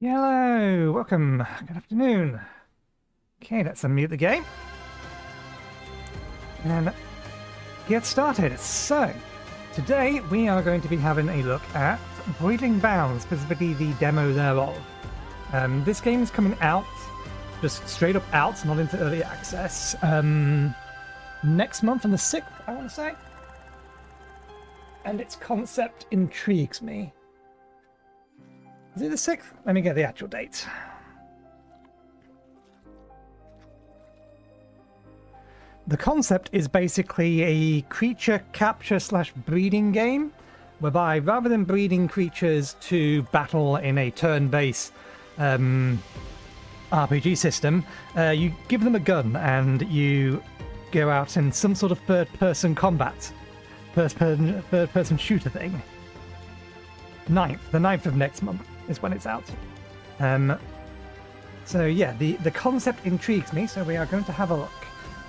Hello, welcome. Good afternoon. Okay, let's unmute the game and get started. So, today we are going to be having a look at Voidling Bound, specifically the demo thereof. This game is coming out, just straight up out, not into early access, next month on the 6th, I want to say. And its concept intrigues me. Is it the 6th? Let me get the actual date. The concept is basically a creature capture / breeding game, whereby rather than breeding creatures to battle in a turn-based RPG system, you give them a gun and you go out in some sort of third-person combat, third-person shooter thing. The 9th of next month is when it's out. So yeah, the concept intrigues me, so we are going to have a look.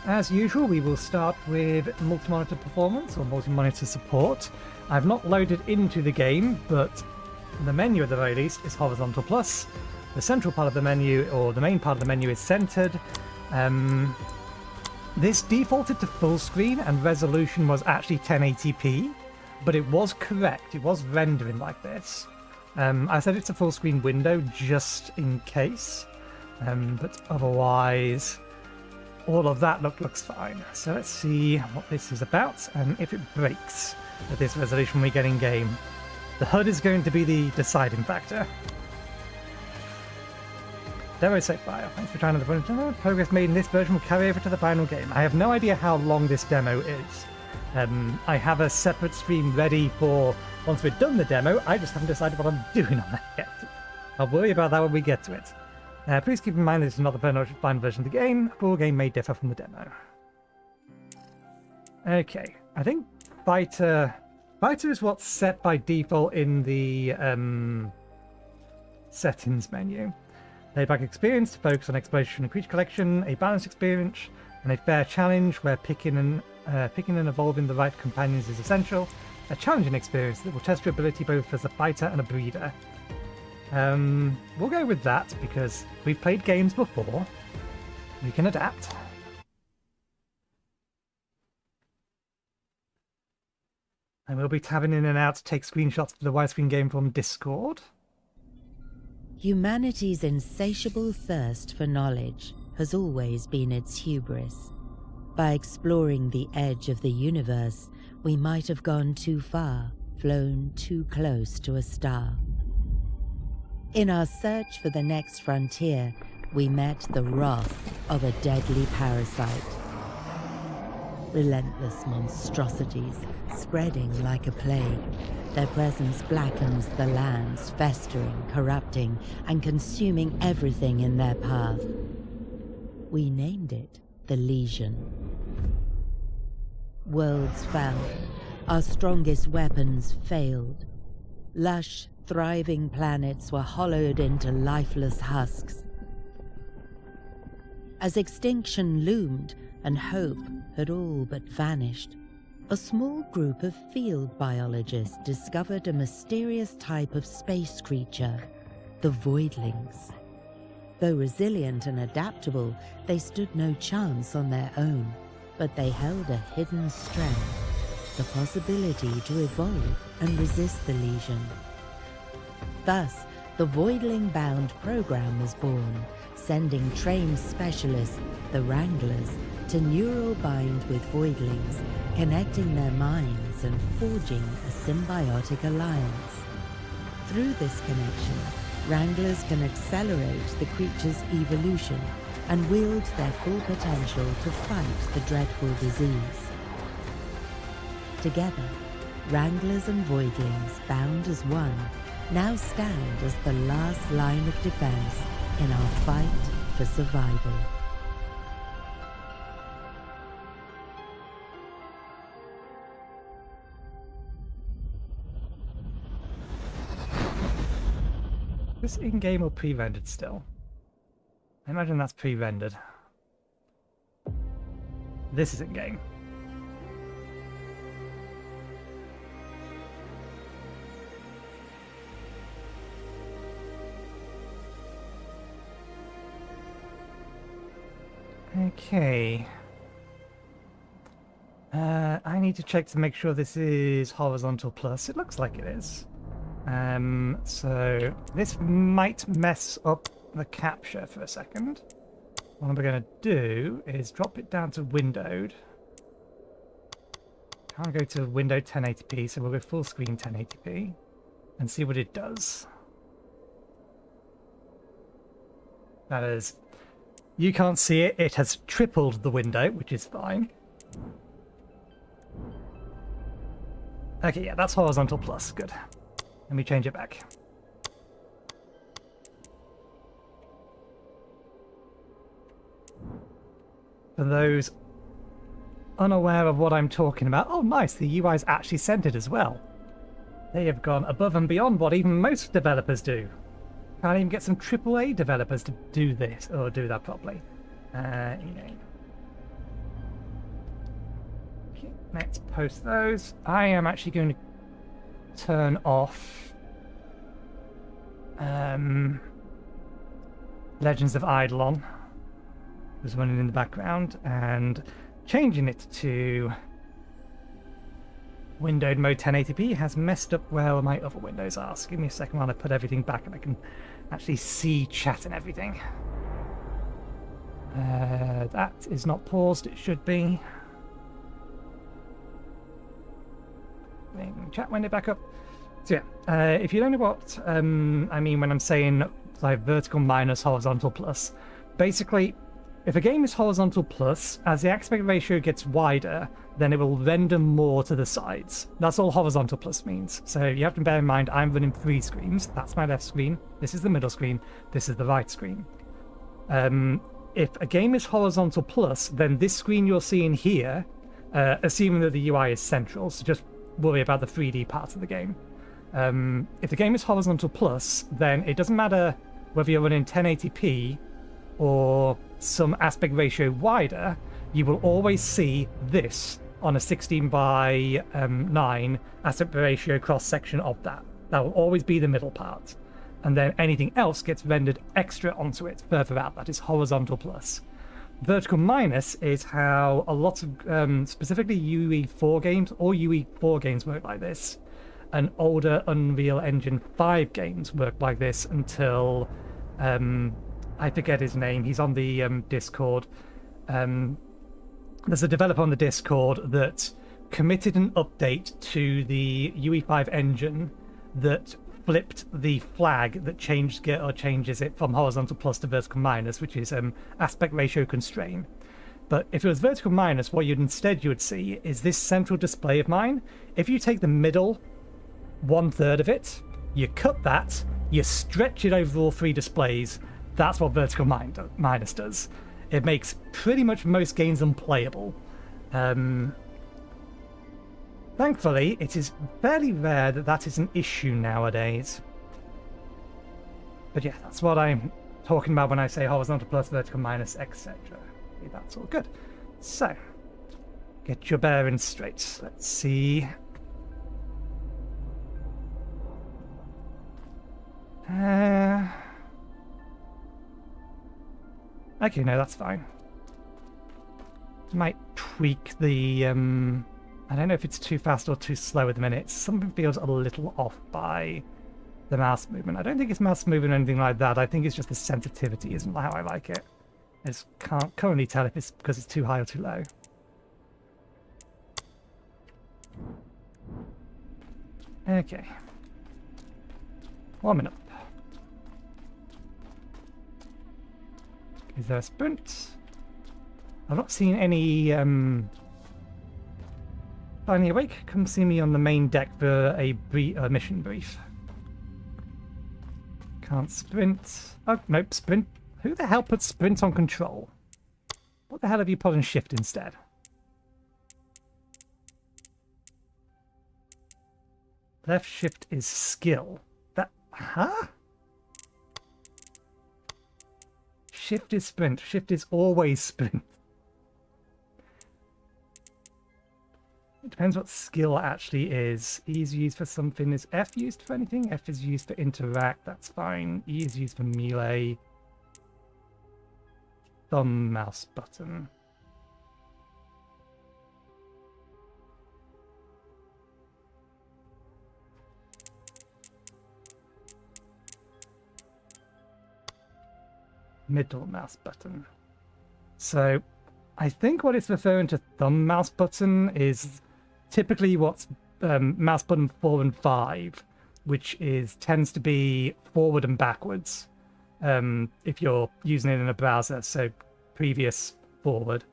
As usual, we will start with multi-monitor performance or multi-monitor support. I've not loaded into the game, but the menu at the very least is horizontal plus. The central part of the menu, or the main part of the menu, is centered. This defaulted to full screen and resolution was actually 1080p, but it was correct. It was rendering like this. I said it's a full screen window just in case, but otherwise all of that looks fine. So let's see what this is about and if it breaks at this resolution we get in game. The HUD is going to be the deciding factor. Demo safe file. Thanks for trying the demo. Progress made in this version will carry over to the final game. I have no idea how long this demo is. I have a separate stream ready for once we've done the demo. I just haven't decided what I'm doing on that yet. I'll worry about that when we get to it. Please keep in mind that this is not the final version of the game. The full game may differ from the demo. Okay, I think Fighter is what's set by default in the settings menu. Layback experience to focus on exploration and creature collection, a balanced experience, and a fair challenge where picking and evolving the right companions is essential. A challenging experience that will test your ability both as a fighter and a breeder. We'll go with that because we've played games before. We can adapt. And we'll be tabbing in and out to take screenshots for the widescreen game from Discord. Humanity's insatiable thirst for knowledge has always been its hubris. By exploring the edge of the universe, we might have gone too far, flown too close to a star. In our search for the next frontier, we met the wrath of a deadly parasite. Relentless monstrosities, spreading like a plague. Their presence blackens the lands, festering, corrupting, and consuming everything in their path. We named it the Legion. Worlds fell. Our strongest weapons failed. Lush, thriving planets were hollowed into lifeless husks. As extinction loomed and hope had all but vanished, a small group of field biologists discovered a mysterious type of space creature, the Voidlings. Though resilient and adaptable, they stood no chance on their own, but they held a hidden strength, the possibility to evolve and resist the Legion. Thus, the Voidling Bound program was born, sending trained specialists, the Wranglers, to neural bind with Voidlings, connecting their minds and forging a symbiotic alliance. Through this connection, Wranglers can accelerate the creature's evolution and wield their full potential to fight the dreadful disease. Together, Wranglers and Voidlings, bound as one, now stand as the last line of defense in our fight for survival. Is this in-game or pre-rendered still? I imagine that's pre-rendered. This is in-game. Okay. I need to check to make sure this is horizontal plus. It looks like it is. So this might mess up the capture for a second. What we're going to do is drop it down to windowed. Can't go to window 1080p, so we'll go full screen 1080p and see what it does. That is, you can't see it. It has tripled the window, which is fine. Okay, yeah, that's horizontal plus. Good. Let me change it back. For those unaware of what I'm talking about, oh nice, the UI is actually centered as well. They have gone above and beyond what even most developers do. Can't even get some AAA developers to do this or do that properly. Okay, let's post those. I am actually going to turn off Legends of Eidolon. Was running in the background and changing it to windowed mode 1080p has messed up where my other windows are. So give me a second while I put everything back and I can actually see chat and everything. That is not paused, it should be. Bring chat window back up. So yeah, if you don't know what I mean when I'm saying like vertical minus horizontal plus, basically if a game is horizontal plus, as the aspect ratio gets wider, then it will render more to the sides. That's all horizontal plus means. So you have to bear in mind I'm running 3 screens. That's my left screen, this is the middle screen, this is the right screen. If a game is horizontal plus, then this screen you're seeing here, assuming that the UI is central, so just worry about the 3D parts of the game. If the game is horizontal plus, then it doesn't matter whether you're running 1080p or some aspect ratio wider, you will always see this on a 16 by 9 aspect ratio cross section of that. That will always be the middle part. And then anything else gets rendered extra onto it further out. That is horizontal plus. Vertical minus is how a lot of specifically UE4 games or UE4 games work like this. And older Unreal Engine 5 games work like this until I forget his name. He's on the Discord. There's a developer on the Discord that committed an update to the UE5 engine that flipped the flag that changes it from horizontal plus to vertical minus, which is aspect ratio constraint. But if it was vertical minus, what you would see is this central display of mine. If you take the middle 1/3 of it, you cut that, you stretch it over all 3 displays. That's what vertical minus does. It makes pretty much most games unplayable. Thankfully, it is fairly rare that that is an issue nowadays. But yeah, that's what I'm talking about when I say horizontal plus, vertical minus, etc. That's all good. So, get your bearings straight. Let's see. Okay, no, that's fine. Might tweak the, I don't know if it's too fast or too slow at the minute. Something feels a little off by the mouse movement. I don't think it's mouse movement or anything like that. I think it's just the sensitivity isn't how I like it. I just can't currently tell if it's because it's too high or too low. Okay. Warming up. Is there a sprint? I've not seen any finally awake. Come see me on the main deck for a mission brief. Can't sprint. Oh, nope, sprint. Who the hell put sprint on control? What the hell have you put on shift instead? Left shift is skill. That, huh? Shift is sprint. Shift is always sprint. It depends what skill actually is. E is used for something. Is F used for anything? F is used for interact. That's fine. E is used for melee. thumb mouse button. Middle mouse button. So I think what it's referring to thumb mouse button is typically what's mouse button 4 and 5, which tends to be forward and backwards if you're using it in a browser, so previous, forward.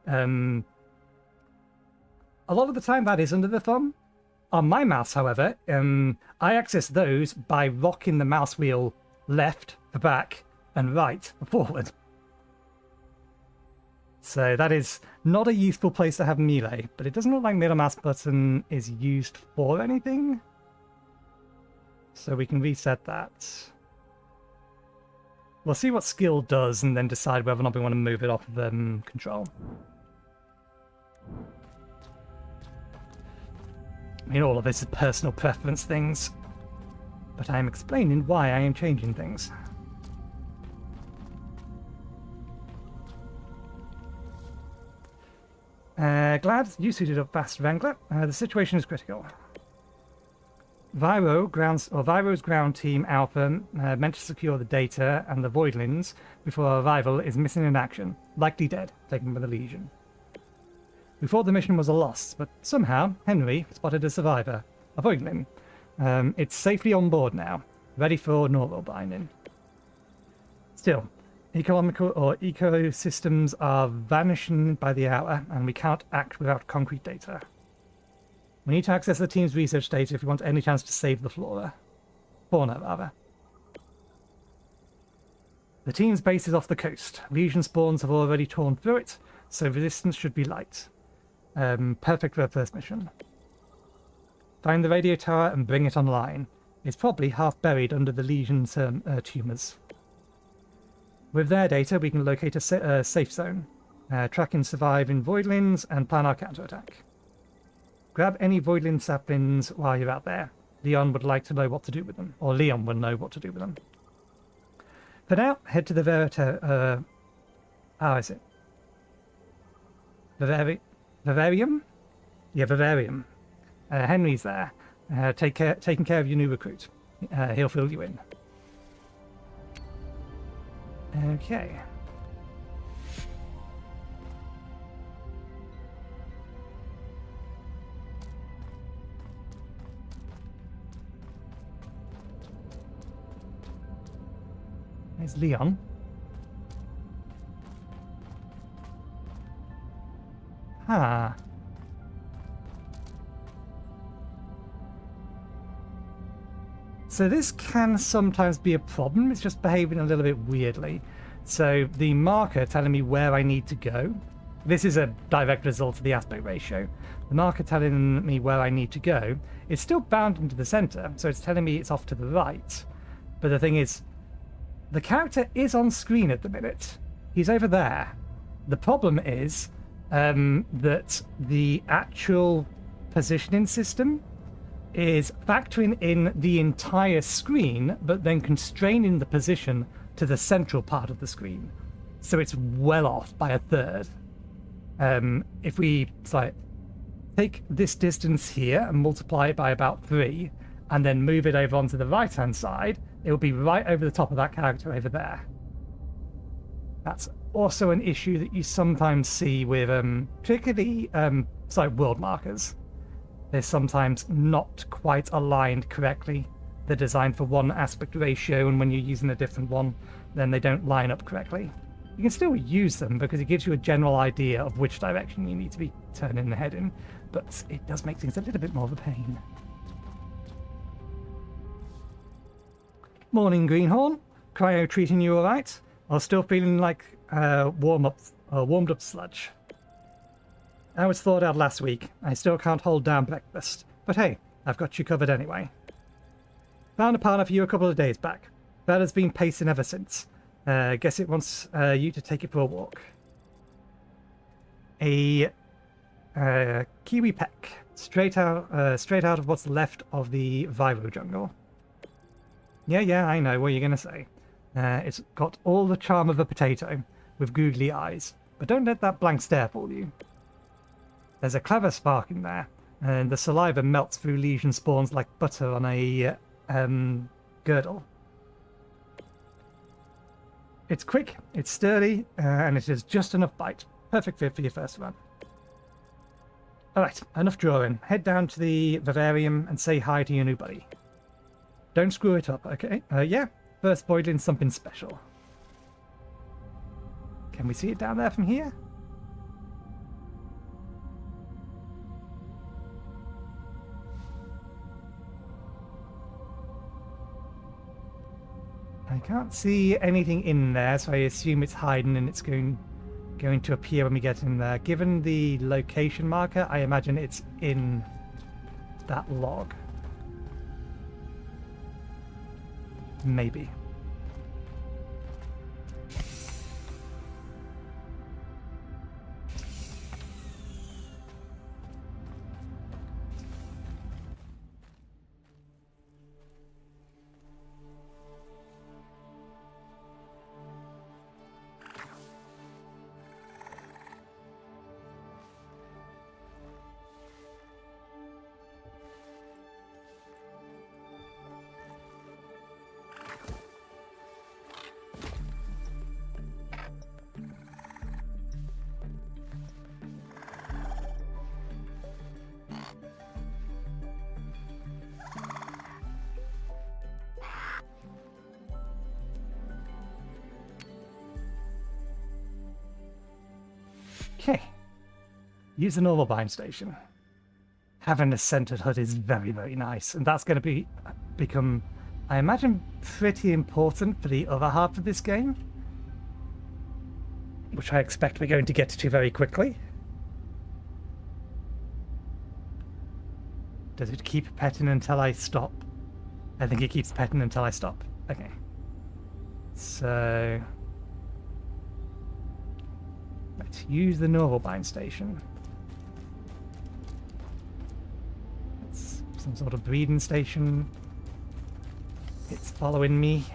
A lot of the time that is under the thumb. On my mouse, however, I access those by rocking the mouse wheel left for back and right for forward. So that is not a useful place to have melee, but it doesn't look like middle mouse button is used for anything. So we can reset that. We'll see what skill does and then decide whether or not we want to move it off of control. I mean, all of this is personal preference things, but I am explaining why I am changing things. Glad you suited up fast, Wrangler. The situation is critical. Viro's ground team Alpha, meant to secure the data and the Voidlings before our arrival, is missing in action, likely dead, taken by the Legion. We thought the mission was a loss, but somehow Henry spotted a survivor, a Voidling. It's safely on board now, ready for normal binding. Still, ecosystems are vanishing by the hour, and we can't act without concrete data. We need to access the team's research data if we want any chance to save the fauna, rather. The team's base is off the coast. Legion spawns have already torn through it, so resistance should be light. Perfect for a first mission. Find the radio tower and bring it online. It's probably half buried under the Legion's tumors. With their data, we can locate a safe zone, track and survive in Voidlings, and plan our counterattack. Grab any Voidling saplings while you're out there. Leon would like to know what to do with them, or Leon will know what to do with them. For now, head to the how is it? Vivarium? Yeah, Vivarium. Henry's there, taking care of your new recruit. He'll fill you in. Okay. There's Leon. Ah. So this can sometimes be a problem. It's just behaving a little bit weirdly. So the marker telling me where I need to go. This is a direct result of the aspect ratio. The marker telling me where I need to go is still bound into the center, so it's telling me it's off to the right. But the thing is, the character is on screen at the minute. He's over there. The problem is that the actual positioning system is factoring in the entire screen, but then constraining the position to the central part of the screen. So it's well off by a third. If we take this distance here and multiply it by about 3, and then move it over onto the right-hand side, it will be right over the top of that character over there. That's also an issue that you sometimes see with, particularly, world markers. They're sometimes not quite aligned correctly. They're designed for one aspect ratio, and when you're using a different one, then they don't line up correctly. You can still use them because it gives you a general idea of which direction you need to be turning the head in, but it does make things a little bit more of a pain. Morning, Greenhorn. Cryo treating you alright? Or still feeling like warmed up sludge? I was thawed out last week. I still can't hold down breakfast. But hey, I've got you covered anyway. Found a partner for you a couple of days back. Bella's been pacing ever since. Guess it wants you to take it for a walk. A kiwi peck, straight out of what's left of the Viro jungle. Yeah, I know what you're gonna say. It's got all the charm of a potato, with googly eyes. But don't let that blank stare fool you. There's a clever spark in there, and the saliva melts through lesion spawns like butter on a girdle. It's quick, it's sturdy, and it has just enough bite. Perfect fit for your first run. Alright, enough drawing. Head down to the vivarium and say hi to your new buddy. Don't screw it up, okay? Yeah, first Voidling something special. Can we see it down there from here? I can't see anything in there, so I assume it's hiding and it's going to appear when we get in there. Given the location marker, I imagine it's in that log. Maybe. Okay. Use the normal bind station. Having a centered HUD is very, very nice, and that's going to become, I imagine, pretty important for the other half of this game, which I expect we're going to get to very quickly. Does it keep petting until I stop? I think it keeps petting until I stop. Okay. So let's use the normal bind station. It's some sort of breeding station. It's following me.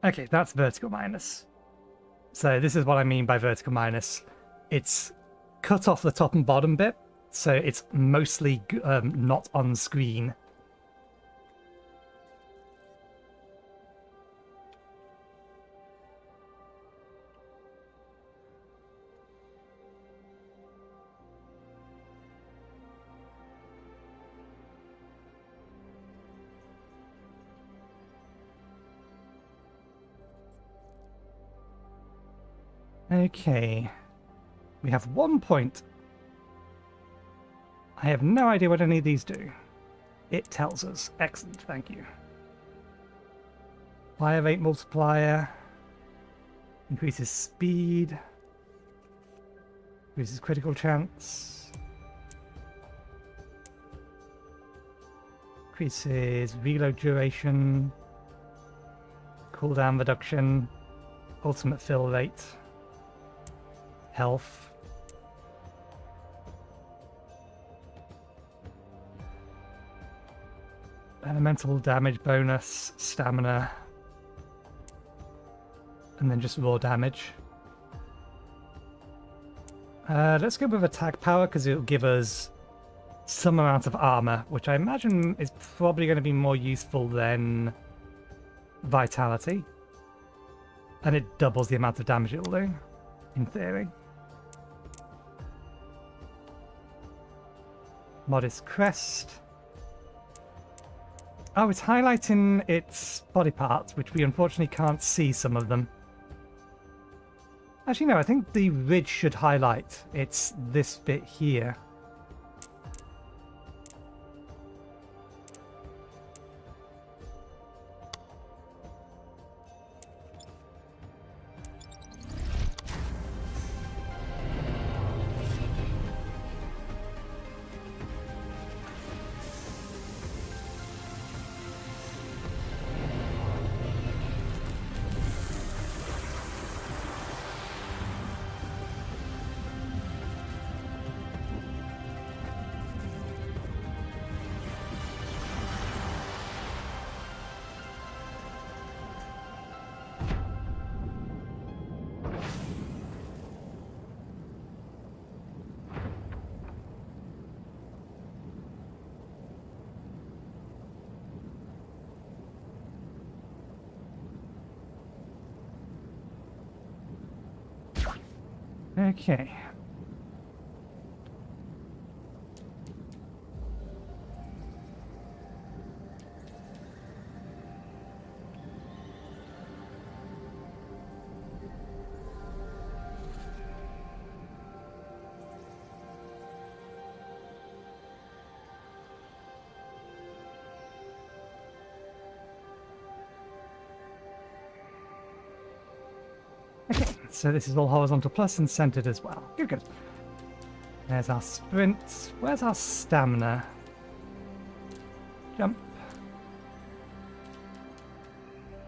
Okay, that's vertical minus. So this is what I mean by vertical minus. It's cut off the top and bottom bit, so it's mostly not on screen. Okay, we have 1 point. I have no idea what any of these do. It tells us. Excellent, thank you. Fire rate multiplier. Increases speed. Increases critical chance. Increases reload duration. Cooldown reduction. Ultimate fill rate. Health. Elemental damage bonus, stamina, and then just raw damage. Let's go with attack power because it'll give us some amount of armor, which I imagine is probably going to be more useful than vitality. And it doubles the amount of damage it'll do, in theory. Modest crest. Oh, it's highlighting its body parts, which we unfortunately can't see some of them. Actually, no, I think the ridge should highlight. It's this bit here. Okay. Okay, so this is all horizontal plus and centered as well. Good, good. There's our sprint. Where's our stamina? Jump.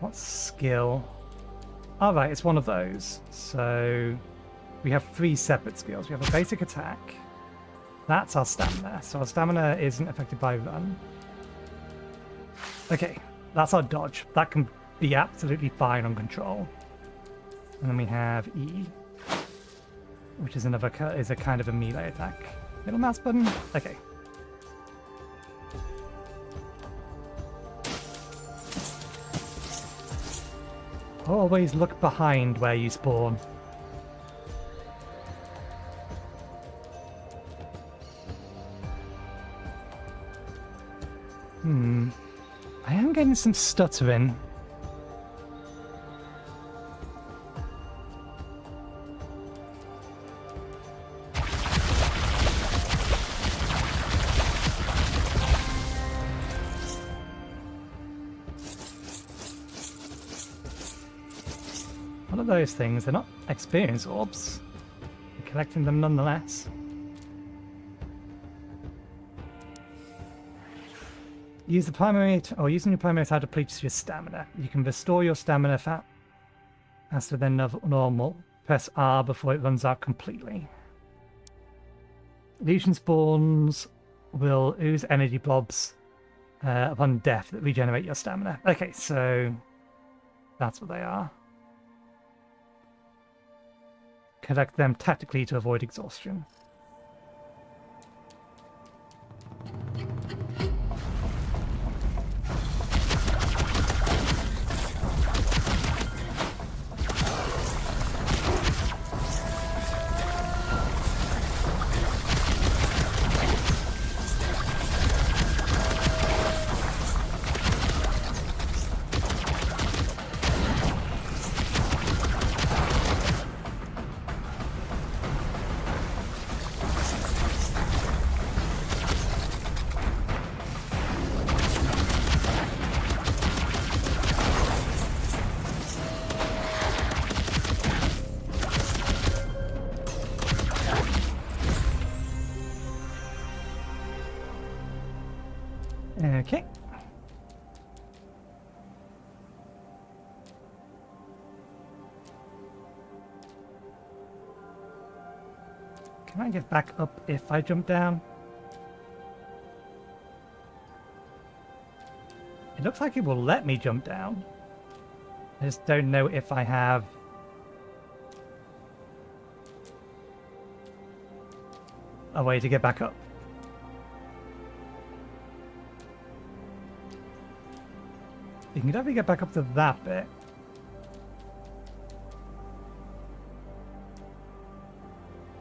What skill? Alright, it's one of those. So we have 3 separate skills. We have a basic attack. That's our stamina. So our stamina isn't affected by run. Okay, that's our dodge. That can be absolutely fine on control. And then we have E, which is is a kind of a melee attack. Middle mouse button? Okay. Always look behind where you spawn. I am getting some stuttering. One of those things, they're not experience orbs. You're collecting them nonetheless. Use the primary, or using your primary attack depletes your stamina. You can restore your stamina faster than normal. Press R before it runs out completely. Legion spawns will ooze energy blobs upon death that regenerate your stamina. Okay, so that's what they are. Collect them tactically to avoid exhaustion. Okay. Can I get back up if I jump down? It looks like it will let me jump down. I just don't know if I have... a way to get back up. You can definitely get back up to that bit.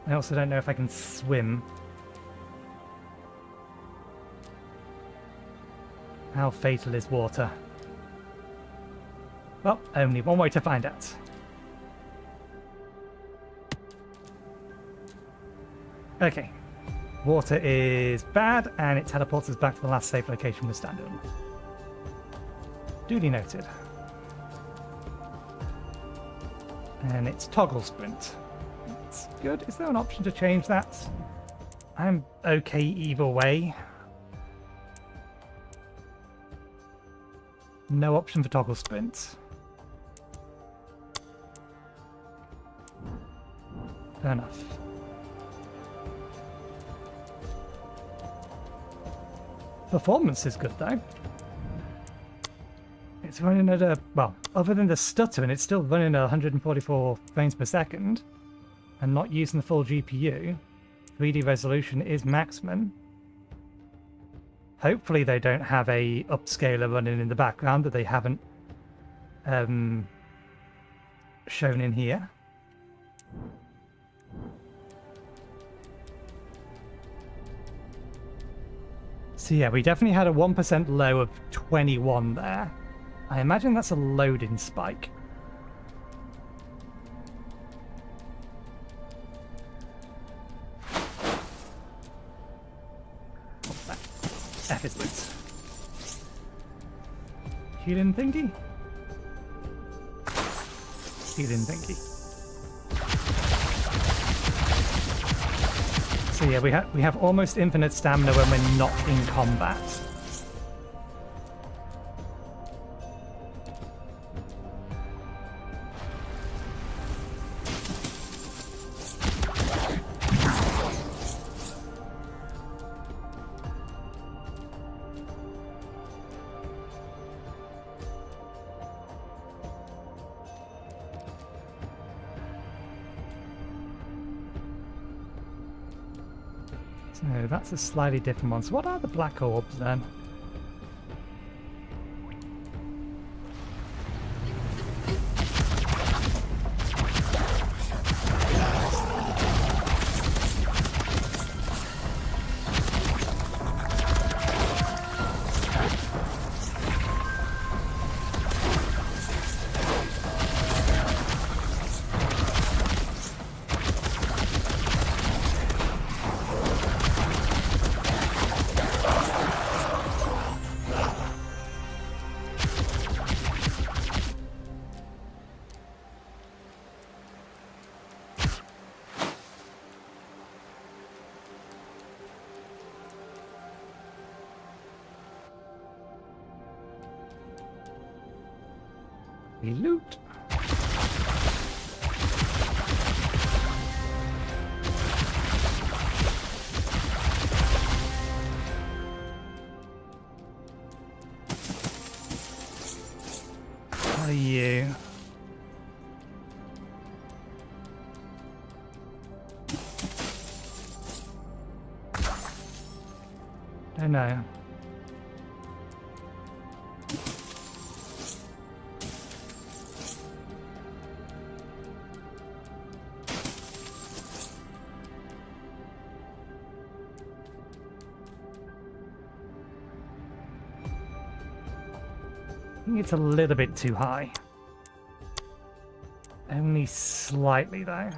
I also don't know if I can swim. How fatal is water? Well, only one way to find out. Okay. Water is bad, and it teleports us back to the last safe location we're standing on. Duly noted. And it's toggle sprint. That's good. Is there an option to change that? I'm okay either way. No option for toggle sprint. Fair enough. Performance is good though. It's running at a, well, other than the stuttering, it's still running at 144 frames per second and not using the full GPU. 3D resolution is maximum. Hopefully they don't have a upscaler running in the background that they haven't shown in here. So yeah, we definitely had a 1% low of 21 there. I imagine that's a loading spike. F is this. Healing thingy? Healing thingy. So yeah, we have almost infinite stamina when we're not in combat. So that's a slightly different one. So what are the black orbs then? Loot. What are you? Don't know. I think it's a little bit too high. Only slightly though.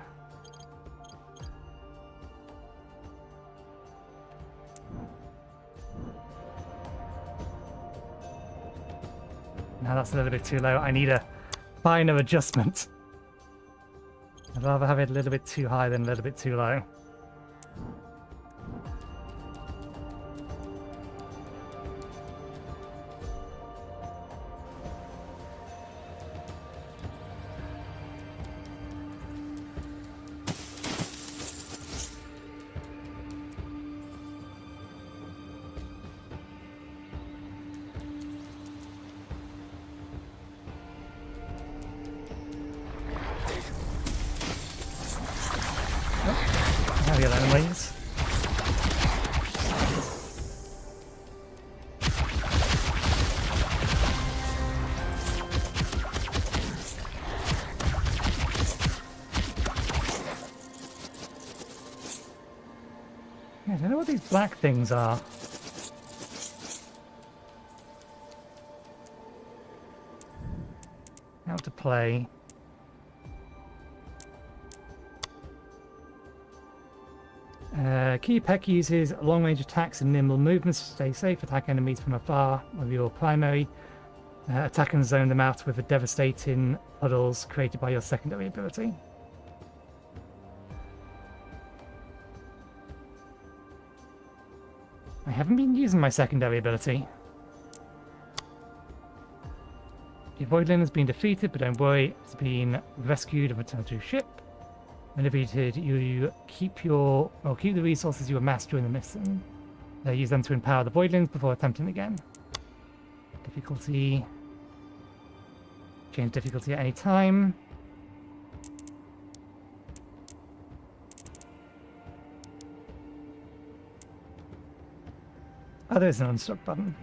Now that's a little bit too low. I need a finer adjustment. I'd rather have it a little bit too high than a little bit too low. Heavy enemies. Yeah, I don't know what these black things are. How to play. Key Peck uses long-range attacks and nimble movements to stay safe, attack enemies from afar with your primary. Attack and zone them out with the devastating puddles created by your secondary ability. I haven't been using my secondary ability. Your Voidling has been defeated, but don't worry, it's been rescued and returned to ship. When defeated, you keep the resources you amassed during the mission. Use them to empower the Voidlings before attempting again. Difficulty. Change difficulty at any time. Oh, there's an unstuck button.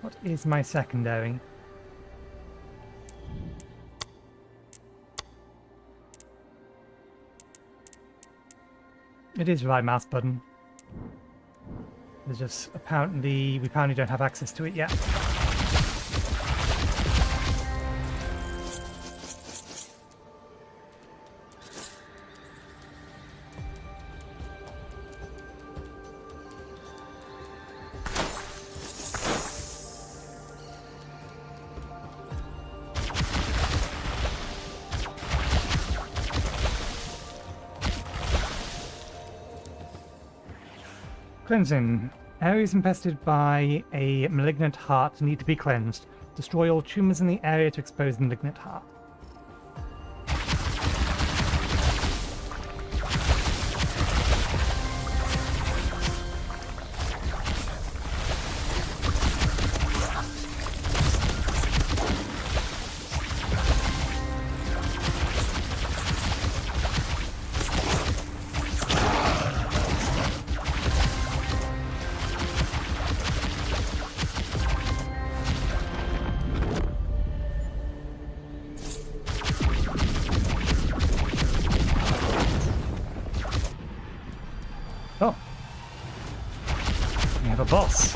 What is my secondary? It is right mouse button. There's just we apparently don't have access to it yet. Cleansing. Areas infested by a malignant heart need to be cleansed. Destroy all tumors in the area to expose the malignant heart. Oh. We have a boss.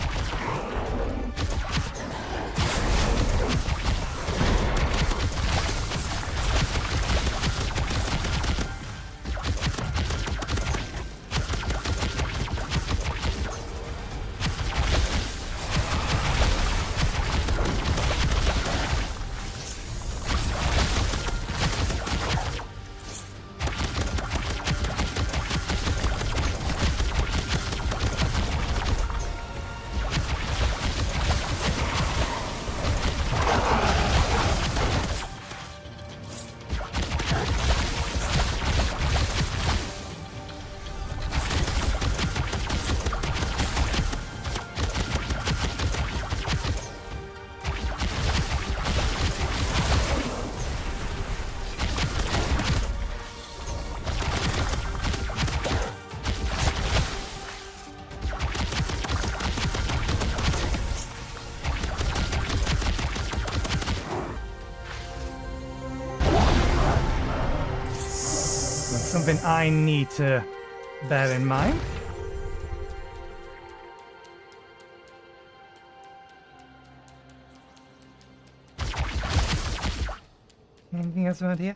Something I need to bear in mind. Anything else around here?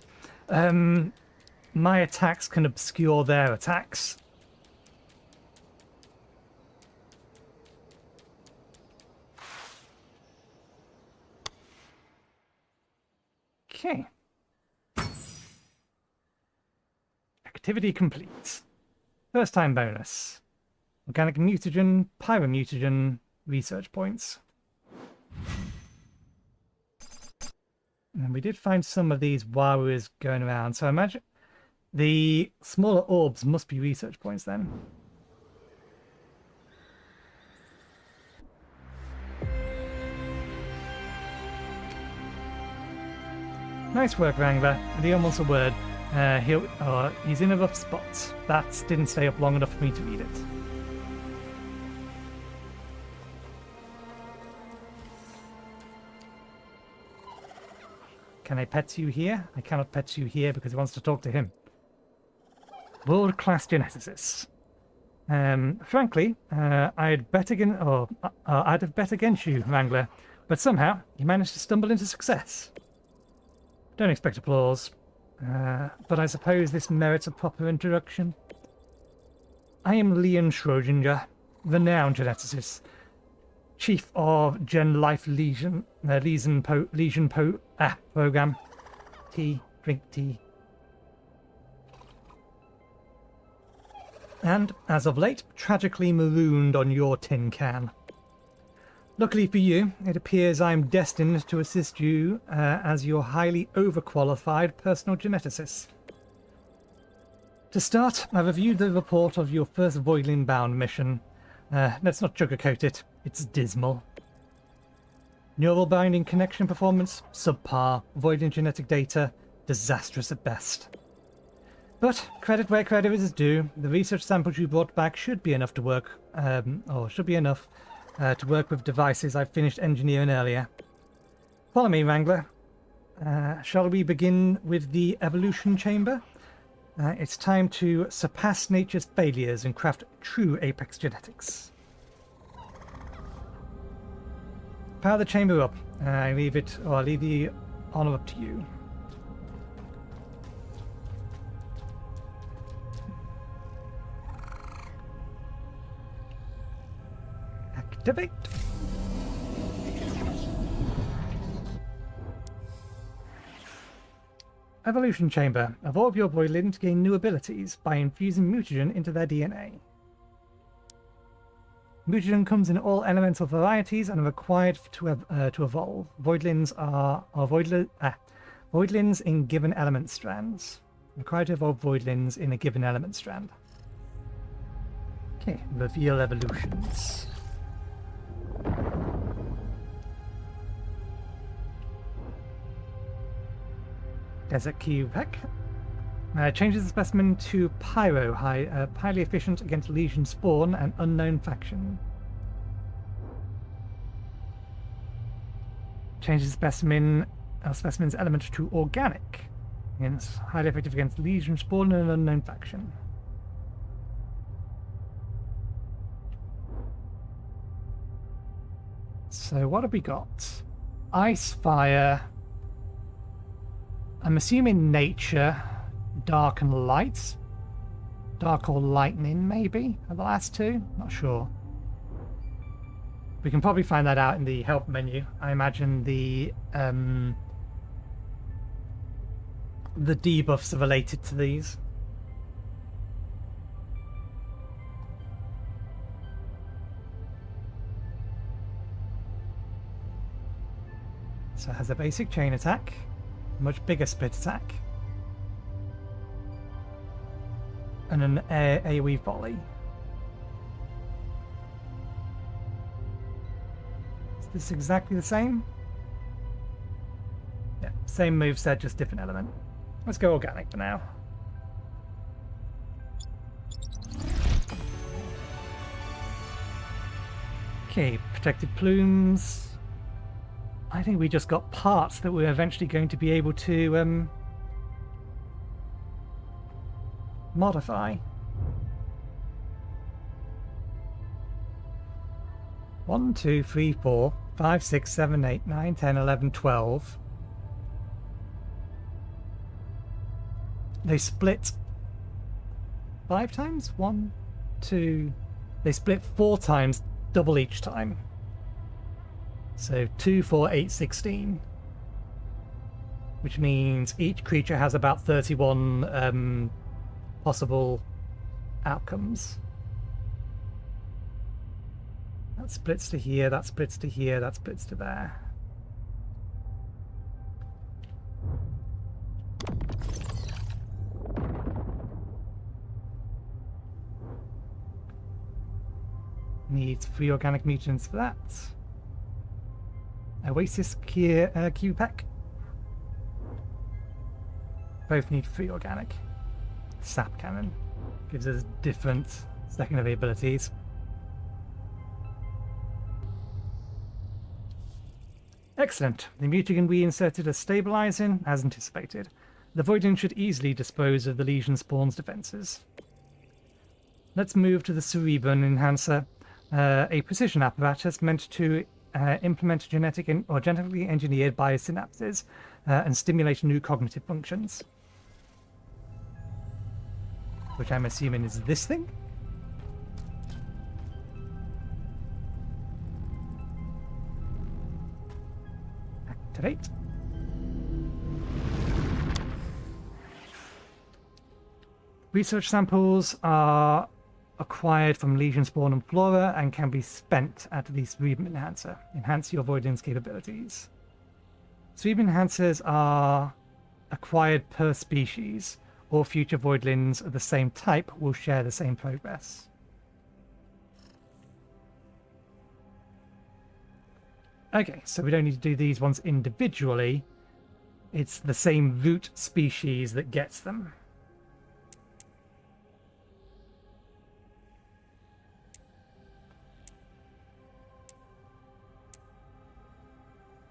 My attacks can obscure their attacks. Okay. Activity complete. First time bonus. Organic mutagen, pyromutagen, research points. And we did find some of these while we was going around, so I imagine the smaller orbs must be research points then. Nice work, Wrangler. Leon wants a word. He's in a rough spot. That didn't stay up long enough for me to read it. Can I pet you here? I cannot pet you here because he wants to talk to him. World-class geneticist. Frankly, I'd have bet against you, Wrangler, but somehow you managed to stumble into success. Don't expect applause. But I suppose this merits a proper introduction. I am Leon Schrodinger, renowned geneticist, chief of Gen Life Legion program. Tea, drink tea. And, as of late, tragically marooned on your tin can. Luckily for you, it appears I'm destined to assist you as your highly overqualified personal geneticist. To start, I reviewed the report of your first Voidling Bound mission. Let's not sugarcoat it, it's dismal. Neural binding connection performance, subpar. Voiding genetic data, disastrous at best. But credit where credit is due, the research samples you brought back should be enough to work, to work with devices I finished engineering earlier. Follow me, Wrangler. Shall we begin with the evolution chamber? It's time to surpass nature's failures and craft true apex genetics. Power the chamber up. I leave it, or I'll leave the honor up to you. Activate. Evolution Chamber. Evolve your Voidling to gain new abilities by infusing mutagen into their DNA. Mutagen comes in all elemental varieties and are required to evolve. Voidlings are Voidlings in given element strands. Required to evolve Voidlings in a given element strand. Okay, reveal evolutions. Desert Cube Heck. Changes the specimen to Pyro, highly efficient against Legion Spawn and Unknown Faction. Changes specimen's element to Organic, highly effective against Legion Spawn and Unknown Faction. So what have we got? Ice, Fire. I'm assuming Nature, Dark and Light. Dark or Lightning, maybe, are the last two? Not sure. We can probably find that out in the help menu. I imagine the debuffs are related to these. So it has a basic chain attack, much bigger split attack, and an AoE volley. Is this exactly the same? Yeah, same moveset, just different element. Let's go organic for now. Okay, protected plumes. I think we just got parts that we're eventually going to be able to modify. 1, 2, 3, 4, 5, 6, 7, 8, 9, 10, 11, 12. They split 5 times? 1, 2. They split 4 times, double each time. So 2, 4, 8, 16. Which means each creature has about 31 possible outcomes. That splits to here, that splits to here, that splits to there. Needs 3 organic mutants for that. Oasis Q pack. Both need 3 organic. Sap Cannon gives us different secondary abilities. Excellent. The mutagen we inserted as stabilizing, as anticipated. The Voidling should easily dispose of the Legion Spawn's defenses. Let's move to the Cerebron Enhancer, a precision apparatus meant to implement genetically engineered biosynapses and stimulate new cognitive functions. Which I'm assuming is this thing? Activate. Research samples are acquired from Legion Spawn and Flora and can be spent at the Cerebron Enhancer. Enhance your Voidling's capabilities. Cerebron Enhancers are acquired per species. All future Voidlings of the same type will share the same progress. Okay, so we don't need to do these ones individually. It's the same root species that gets them.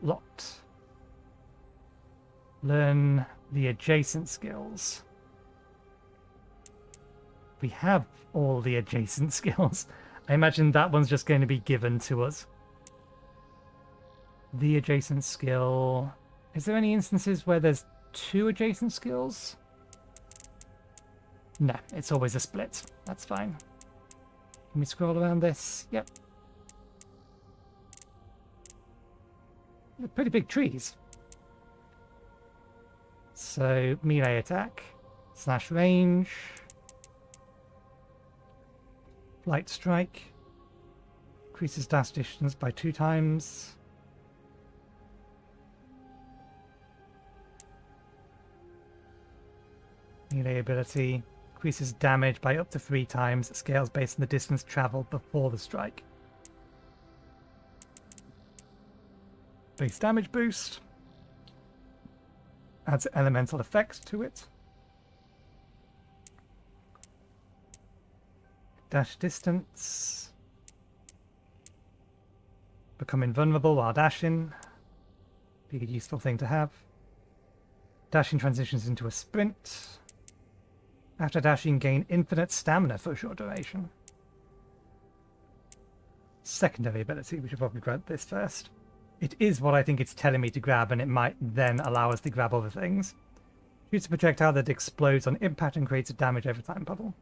Locked. Learn the adjacent skills. We have all the adjacent skills. I imagine that one's just going to be given to us. The adjacent skill. Is there any instances where there's 2 adjacent skills? No, it's always a split. That's fine. Can we scroll around this? Yep. They're pretty big trees. So, melee attack, slash range, light strike, increases dash distance by 2 times. Melee ability, increases damage by up to 3 times, scales based on the distance traveled before the strike. Base damage boost. Adds elemental effects to it. Dash distance. Become invulnerable while dashing. Be a useful thing to have. Dashing transitions into a sprint. After dashing, gain infinite stamina for a short duration. Secondary ability, we should probably grab this first. It is what I think it's telling me to grab, and it might then allow us to grab other things. Shoots a projectile that explodes on impact and creates a damage every time puddle.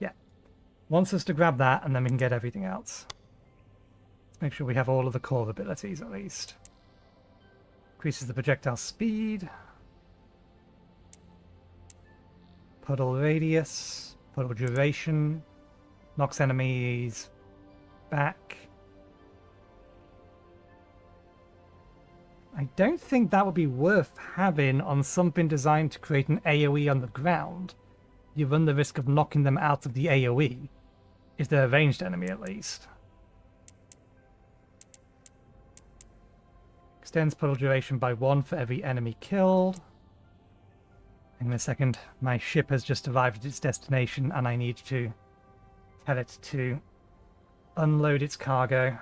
Yeah. Wants us to grab that, and then we can get everything else. Let's make sure we have all of the core abilities, at least. Increases the projectile speed. Puddle radius. Puddle duration. Knocks enemies back. I don't think that would be worth having on something designed to create an AoE on the ground. You run the risk of knocking them out of the AoE, if they're a ranged enemy at least. Extends puddle duration by 1 for every enemy killed. In a second, my ship has just arrived at its destination and I need to tell it to unload its cargo.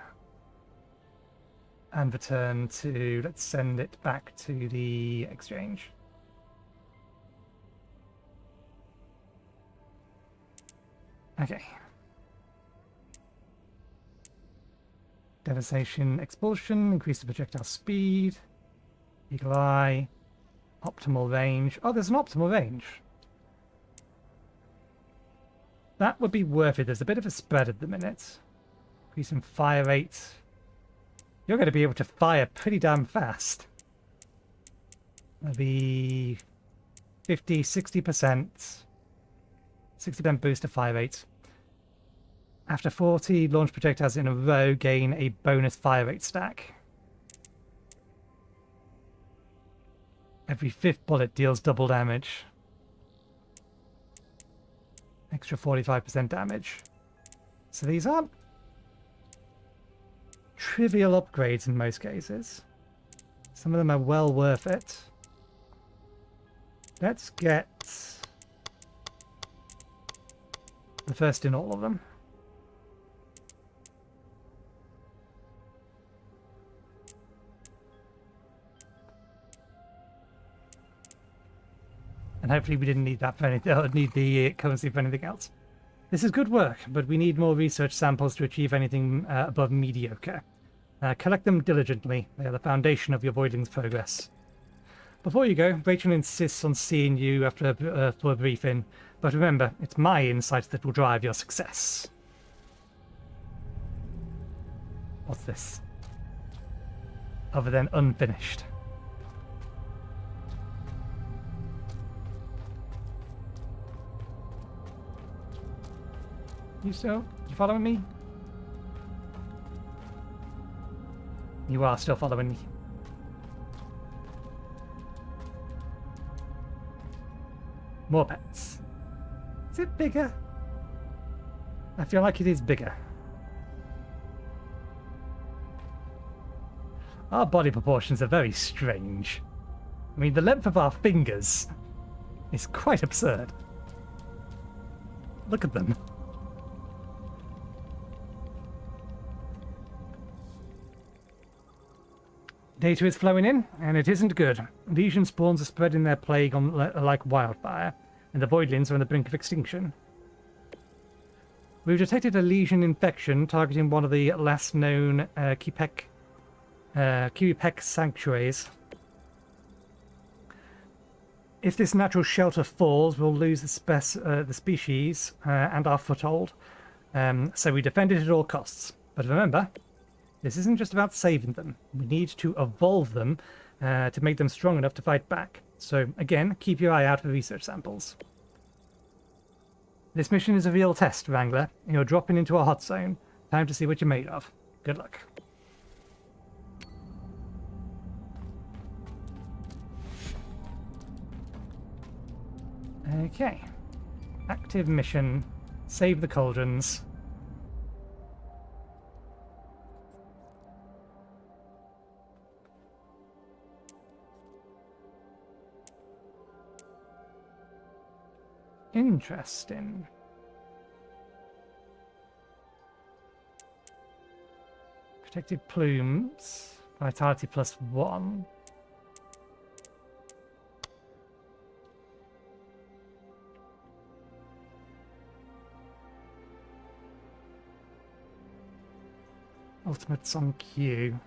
And return to, let's send it back to the exchange. Okay. Devastation, expulsion, increase the projectile speed, eagle eye, optimal range. Oh, there's an optimal range. That would be worth it. There's a bit of a spread at the minute. Increasing fire rate. You're going to be able to fire pretty damn fast. Maybe 50, 60%. 60% boost to fire rate. After 40 launch projectiles in a row, gain a bonus fire rate stack. Every 5th bullet deals double damage. Extra 45% damage. So these aren't trivial upgrades in most cases. Some of them are well worth it. Let's get the first in all of them. And hopefully we didn't need that for anything, or need the currency for anything else. This is good work, but we need more research samples to achieve anything above mediocre. Collect them diligently. They are the foundation of your Voidling's progress. Before you go, Rachel insists on seeing you after for a briefing, but remember, it's my insights that will drive your success. What's this? Other than unfinished. You still? You following me? You are still following me. More pets. Is it bigger? I feel like it is bigger. Our body proportions are very strange. I mean, the length of our fingers is quite absurd. Look at them. Data is flowing in, and it isn't good. Legion spawns are spreading their plague on like wildfire, and the Voidlings are on the brink of extinction. We've detected a Legion infection targeting one of the last known Kipek Kiwi-Peck sanctuaries. If this natural shelter falls, we'll lose the species and our foothold. So we defend it at all costs. But remember, this isn't just about saving them. We need to evolve them to make them strong enough to fight back. So again, keep your eye out for research samples. This mission is a real test, Wrangler. You're dropping into a hot zone. Time to see what you're made of. Good luck. Okay. Active mission. Save the cauldrons. Interesting. Protected plumes. Vitality +1. Ultimates on queue.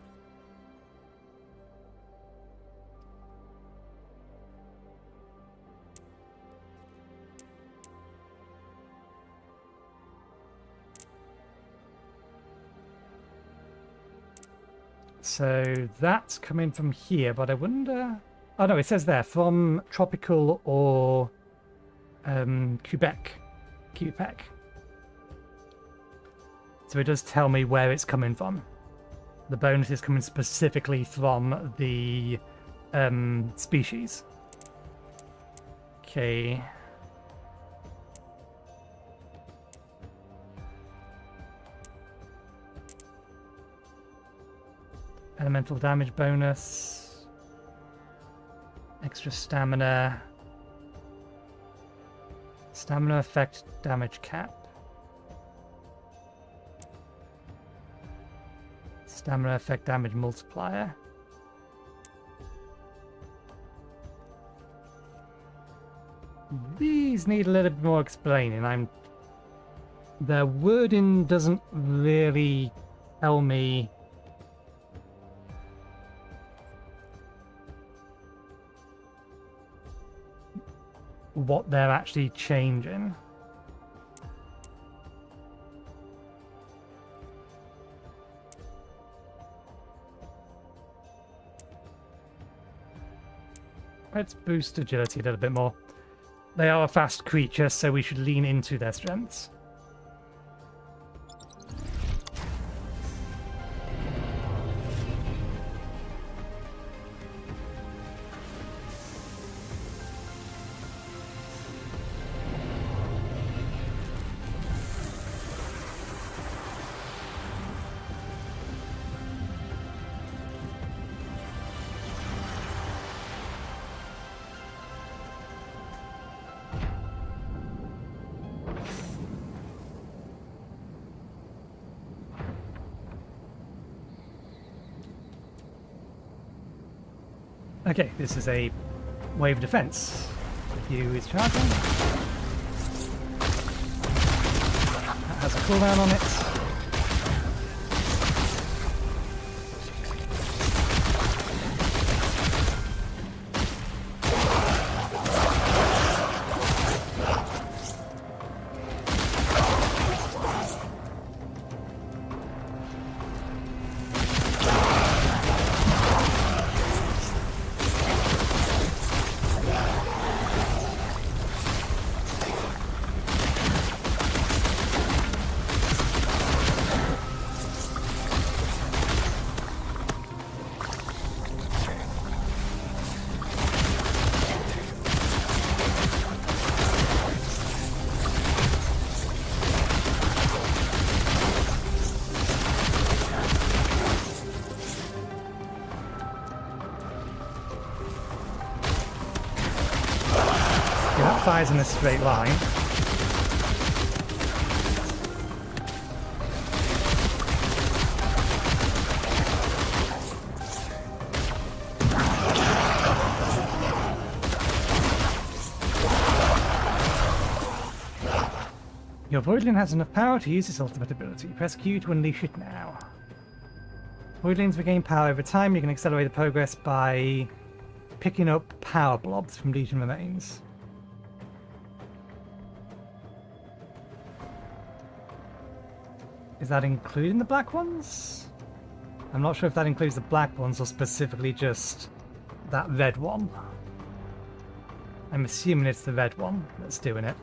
So that's coming from here, but I wonder... Oh no, it says there, from tropical or Quebec. So it does tell me where it's coming from. The bonus is coming specifically from the species. Okay. Elemental damage bonus. Extra stamina. Stamina effect damage cap. Stamina effect damage multiplier. These need a little bit more explaining. Their wording doesn't really tell me what they're actually changing. Let's boost agility a little bit more. They are a fast creature, so we should lean into their strengths. Okay, this is a wave defense. View is charging. That has a cooldown on it. That fires in a straight line. Your Voidling has enough power to use its ultimate ability. Press Q to unleash it now. Voidlings regain power over time. You can accelerate the progress by picking up power blobs from Legion remains. Is that including the black ones? I'm not sure if that includes the black ones or specifically just that red one. I'm assuming it's the red one that's doing it.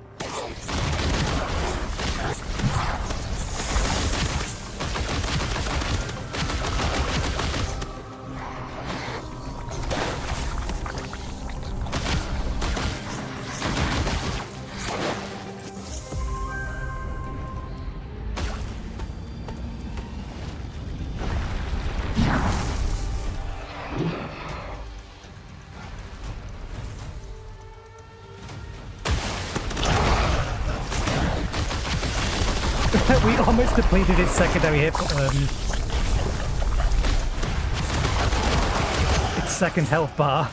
We almost depleted its secondary hit, its second health bar.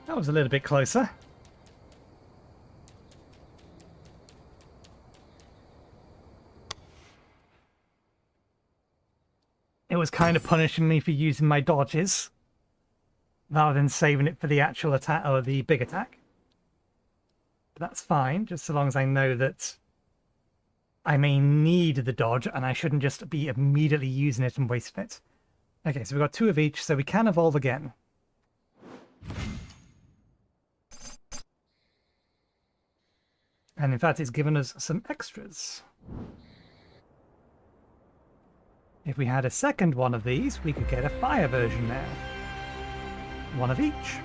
That was a little bit closer. It was kind of punishing me for using my dodges rather than saving it for the actual attack or the big attack. But that's fine, just so long as I know that I may need the dodge and I shouldn't just be immediately using it and wasting it. Okay, so we've got 2 of each, so we can evolve again. And in fact, it's given us some extras. If we had a second one of these, we could get a fire version now. 1 of each.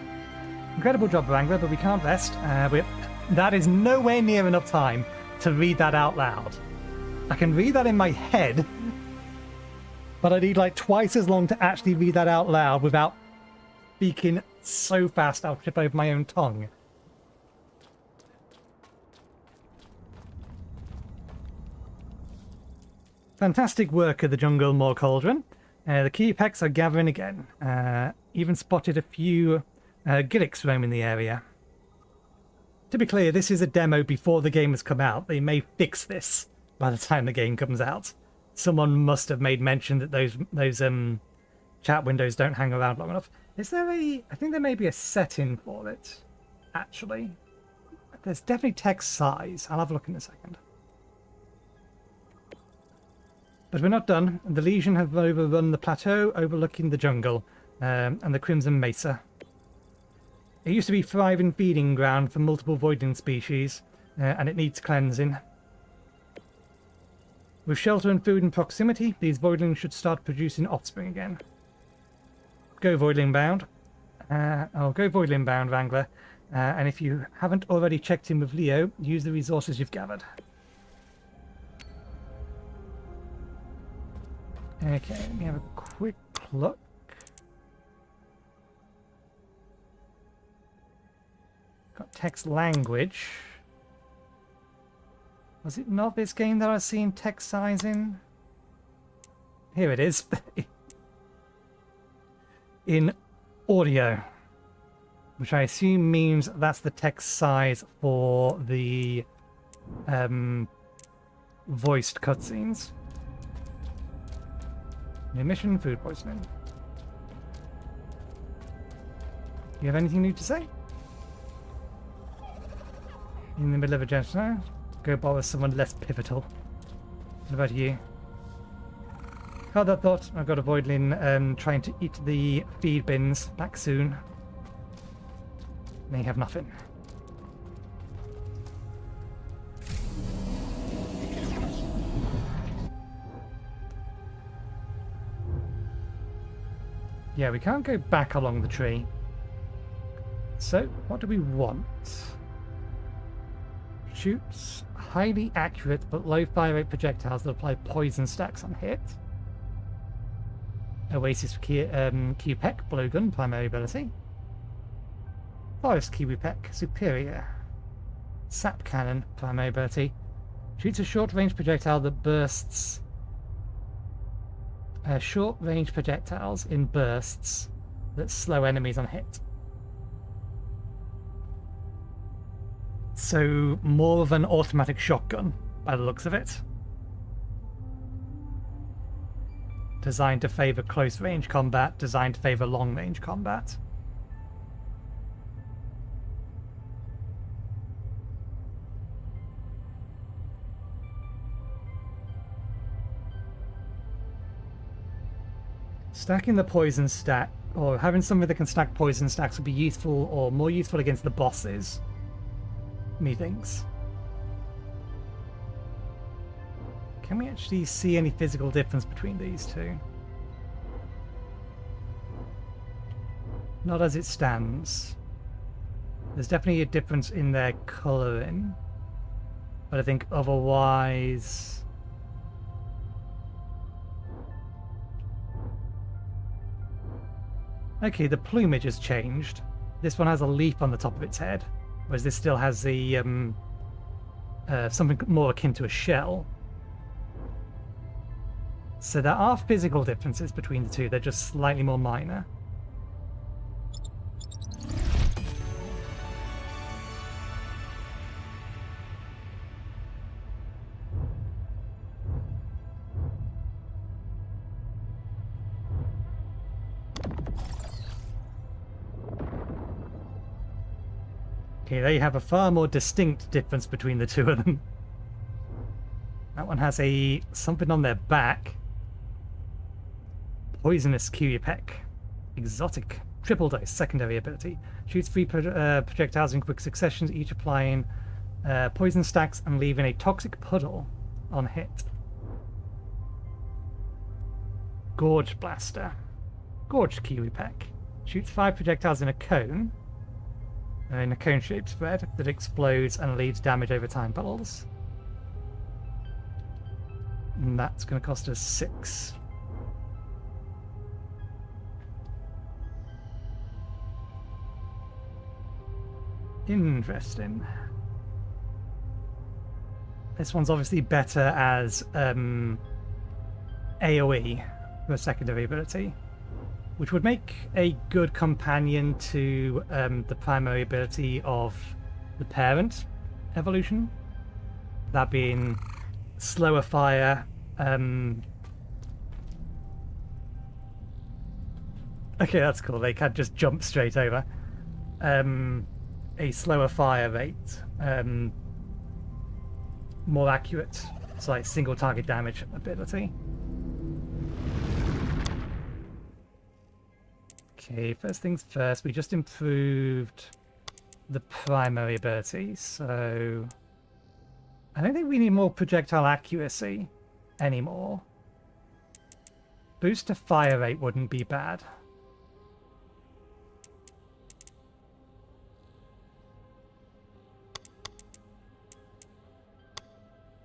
Incredible job, Wrangler, but we can't rest. That is nowhere near enough time to read that out loud. I can read that in my head, but I need like twice as long to actually read that out loud without speaking so fast I'll trip over my own tongue. Fantastic work at the jungle, More Cauldron. The Keepex are gathering again. Even spotted a few Gilliks roaming the area. To be clear, this is a demo before the game has come out. They may fix this by the time the game comes out. Someone must have made mention that those chat windows don't hang around long enough. Is there a... I think there may be a setting for it, actually. There's definitely text size. I'll have a look in a second. But we're not done. The Legion have overrun the plateau overlooking the jungle and the Crimson Mesa. It used to be a thriving feeding ground for multiple Voidling species, and it needs cleansing. With shelter and food in proximity, these Voidlings should start producing offspring again. Go VoidlingBound. Go VoidlingBound, Wrangler. And if you haven't already checked in with Leo, use the resources you've gathered. Okay, let me have a quick look. Got text language. Was it not this game that I was seeing text size in? here it is. In audio, which I assume means that's the text size for the voiced cutscenes. New mission, food poisoning. Do you have anything new to say? In the middle of a genocide? Go bother someone less pivotal. What about you? Hard that thought. I've got a Voidling trying to eat the feed bins back soon. They have nothing. Yeah, we can't go back along the tree. So, what do we want? Shoots highly accurate but low fire rate projectiles that apply poison stacks on hit. Oasis Q-Peck, blowgun, primary ability. Forest Q-Peck, superior. Sap cannon, primary ability. Shoots a short-range projectile that bursts. Short-range projectiles in bursts that slow enemies on hit. So, more of an automatic shotgun, by the looks of it. Designed to favour close-range combat, designed to favour long-range combat. Stacking the poison stack, or having something that can stack poison stacks would be useful, or more useful against the bosses. Methinks. Can we actually see any physical difference between these two? Not as it stands. There's definitely a difference in their colouring, but I think otherwise... Okay, the plumage has changed. This one has a leaf on the top of its head, whereas this still has the something more akin to a shell. So there are physical differences between the two, they're just slightly more minor. Okay, there you have a far more distinct difference between the two of them. That one has something on their back. Poisonous Q-Peck. Exotic. Triple dose. Secondary ability. Shoots 3 projectiles in quick succession, each applying poison stacks and leaving a toxic puddle on hit. Gorge Blaster. Gorge Q-Peck. Shoots 5 projectiles in a cone. In a cone-shaped spread that explodes and leaves damage over time bubbles. And that's going to cost us 6. Interesting. This one's obviously better as AoE for a secondary ability, which would make a good companion to the primary ability of the parent evolution. That being slower fire. Okay, that's cool. They can't just jump straight over. A slower fire rate. More accurate. It's like single target damage ability. Okay, first things first, we just improved the primary ability, so I don't think we need more projectile accuracy anymore. Boost to fire rate wouldn't be bad.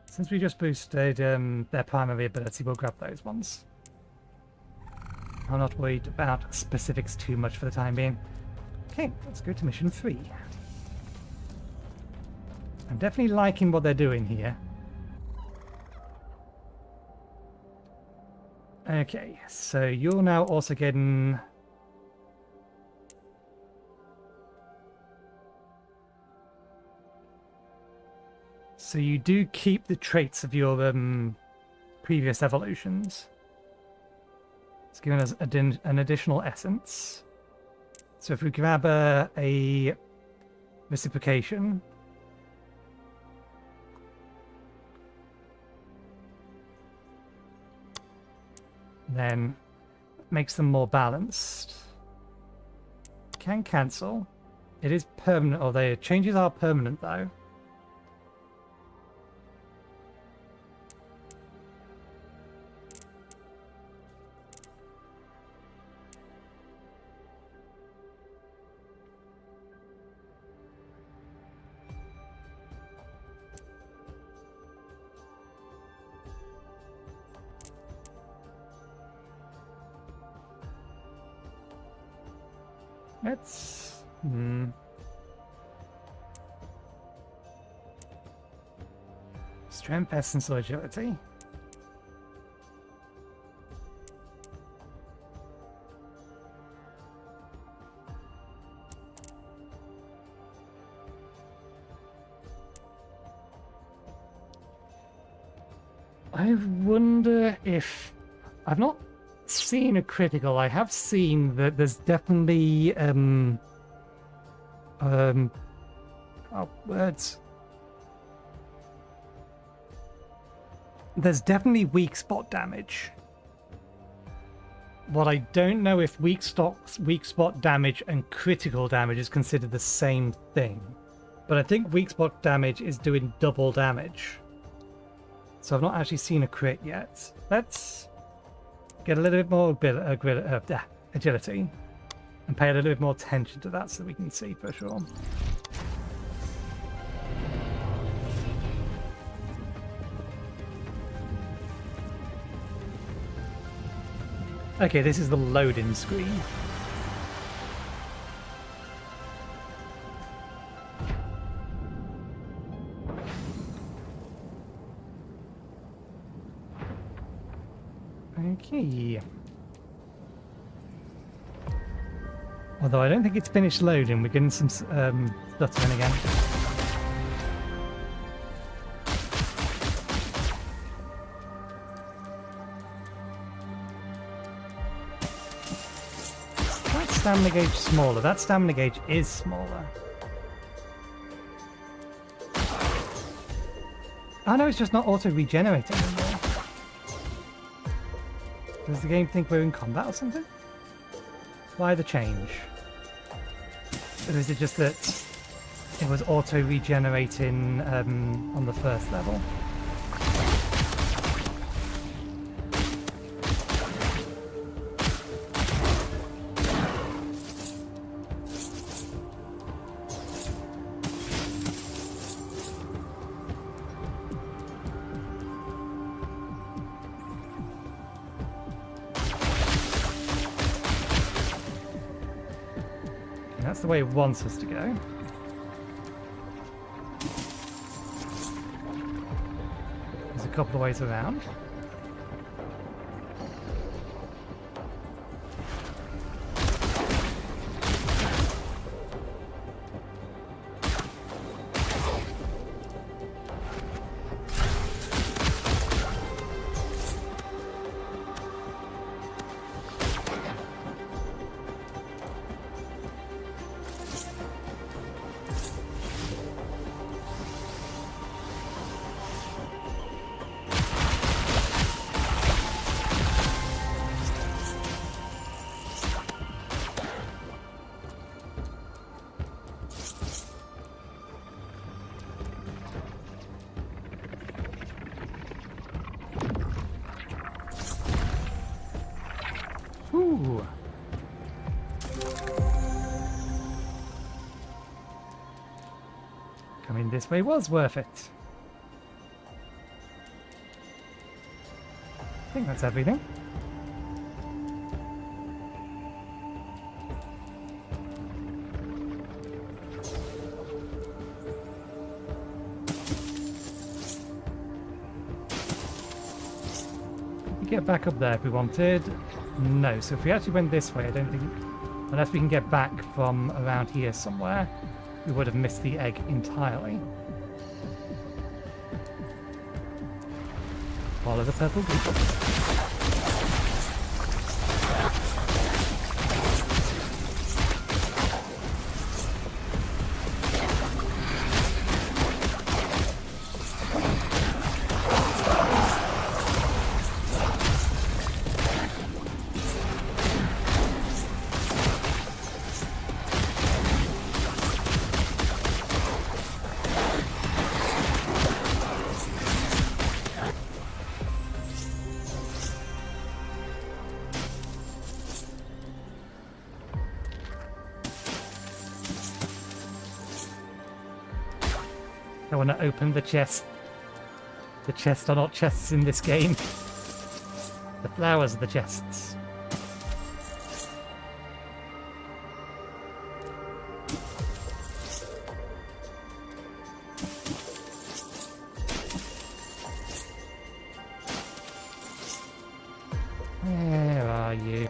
Since we just boosted their primary ability, we'll grab those ones. I'm not worried about specifics too much for the time being. Okay, let's go to mission 3. I'm definitely liking what they're doing here. Okay, so you're now also getting... So you do keep the traits of your previous evolutions. It's giving us an additional essence. So if we grab a reciprocation, then makes them more balanced. Can cancel. It is permanent, or the changes are permanent though. Let's... Strength, essence, or agility. I wonder if... I've not seen a critical. I have seen that there's definitely words. There's definitely weak spot damage. What I don't know if weak spot damage and critical damage is considered the same thing. But I think weak spot damage is doing double damage. So I've not actually seen a crit yet. Let's get a little bit more agility and pay a little bit more attention to that so we can see for sure. Okay, this is the loading screen. Okay. Although I don't think it's finished loading, we're getting some stuttering again. That stamina gauge smaller. That stamina gauge is smaller. I know it's just not auto-regenerating anymore. Does the game think we're in combat or something? Why the change? Or is it just that it was auto-regenerating on the first level? That's the way it wants us to go. There's a couple of ways around. Ooh. Coming this way was worth it. I think that's everything. get back up there if we wanted? No. So if we actually went this way, I don't think... Unless we can get back from around here somewhere, we would have missed the egg entirely. Follow the purple goop. I want to open the chest. The chests are not chests in this game. The flowers are the chests. Where are you?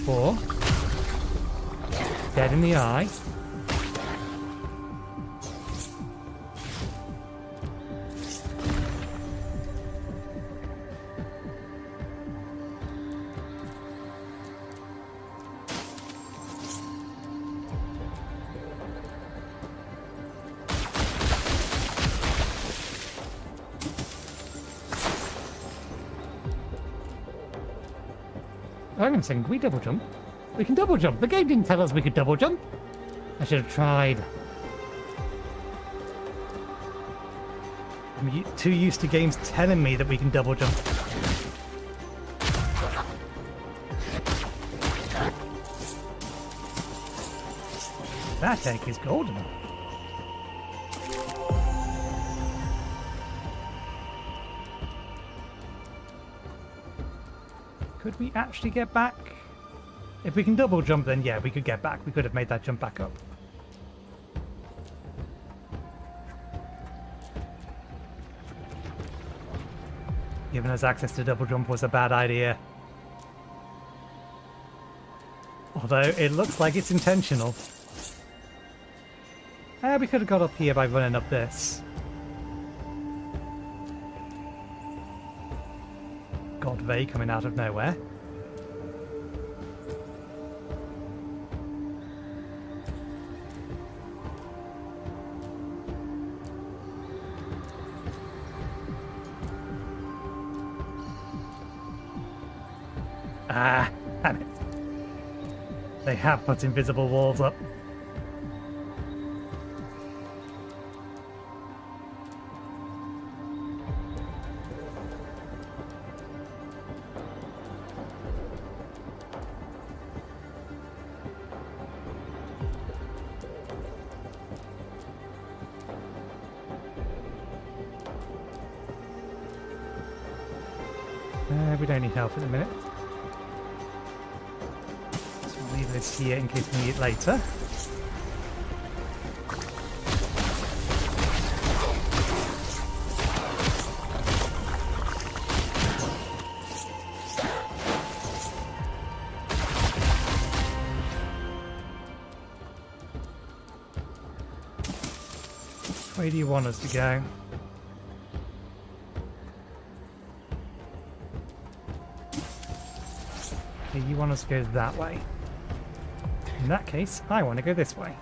Four. Dead in the eye. Hang on a second, can we double jump? We can double jump. The game didn't tell us we could double jump. I should have tried. I'm too used to games telling me that we can double jump. That egg is golden. Could we actually get back? If we can double jump, then yeah, we could get back. We could have made that jump back up. Giving us access to double jump was a bad idea. Although it looks like it's intentional. We could have got up here by running up this. God, Vey coming out of nowhere. Ah, damn it. They have put invisible walls up. We don't need help at the minute. So we'll leave this here in case we need it later. Where do you want us to go? Okay, you want us to go that way. In that case, I want to go this way.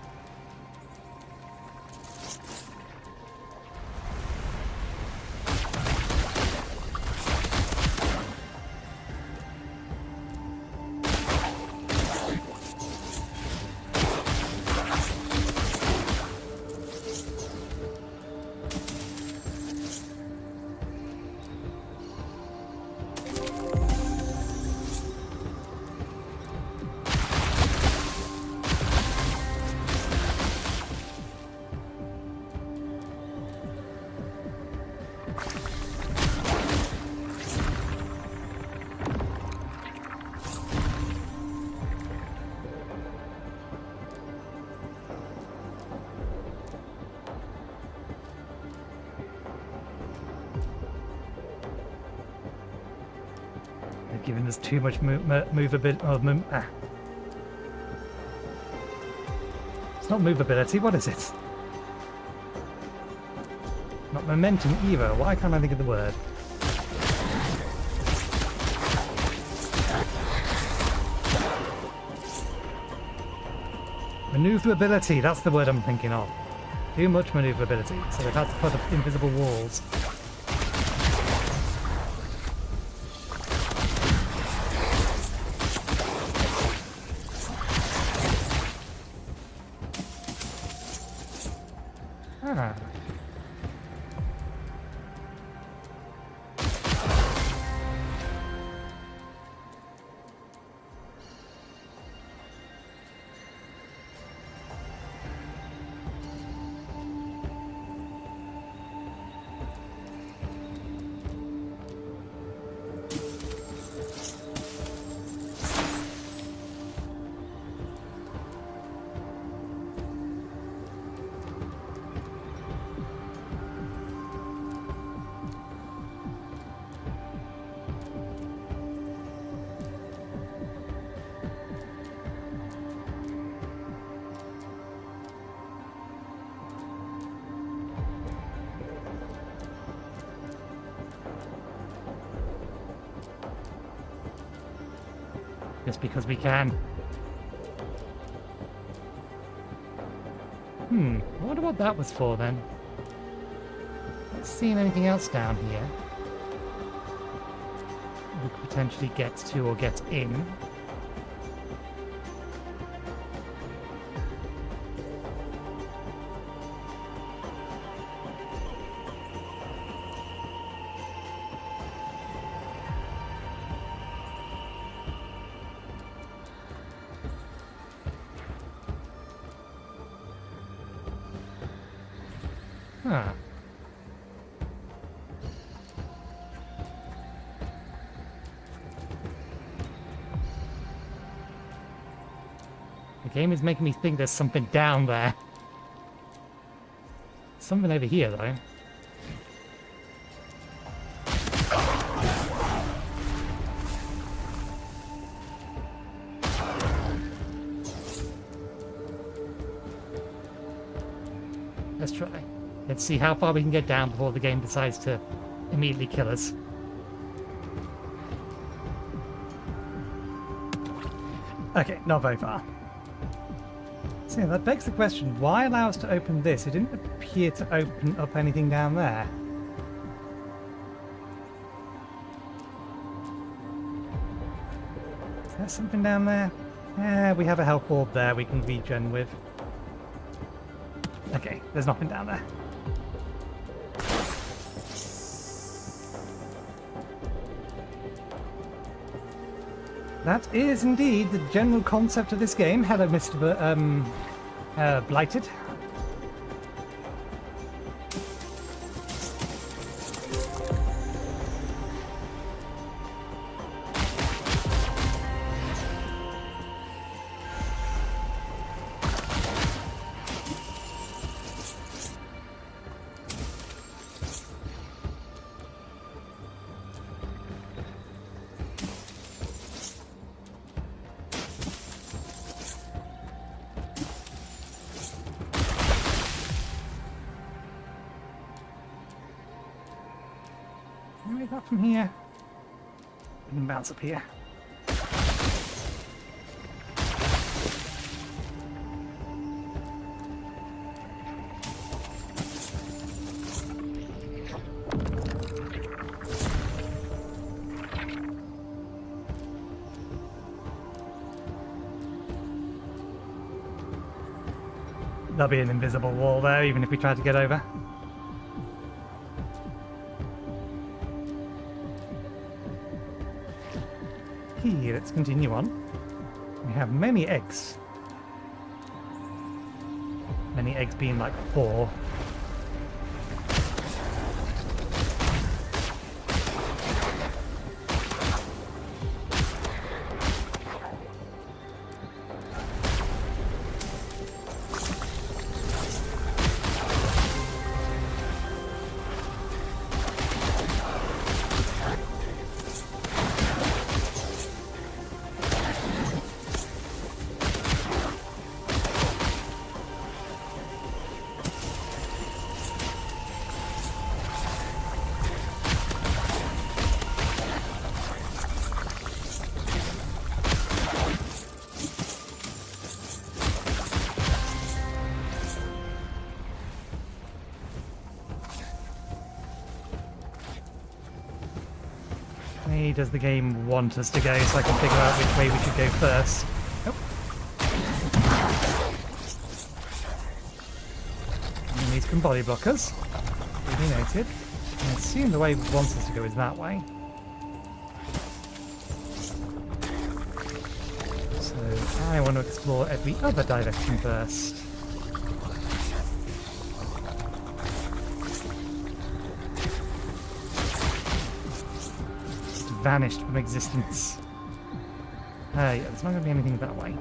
think there's too much movability. It's not movability, what is it? Not momentum either. Why can't I think of the word? Maneuverability, that's the word I'm thinking of. Too much maneuverability, so they've had to put up invisible walls. Ah. Just because we can. I wonder what that was for then. Not seeing anything else down here we could potentially get to or get in. Huh. The game is making me think there's something down there. Something over here, though. Let's try. Let's see how far we can get down before the game decides to immediately kill us. Okay, not very far. So yeah, that begs the question, why allow us to open this? It didn't appear to open up anything down there. Is there something down there? Yeah, we have a health orb there we can regen with. Okay, there's nothing down there. That is indeed the general concept of this game. Hello, Mr. Blighted. Can we go from here? We can bounce up here. There'll be an invisible wall there, even if we try to get over. Here, let's continue on. We have many eggs. Many eggs being like 4. does the game want us to go, so I can figure out which way we should go first. Nope. We need some body blockers. Really noted. I assume the way it wants us to go is that way. So I want to explore every other direction first. Just vanished from existence. Yeah, there's not going to be anything that way.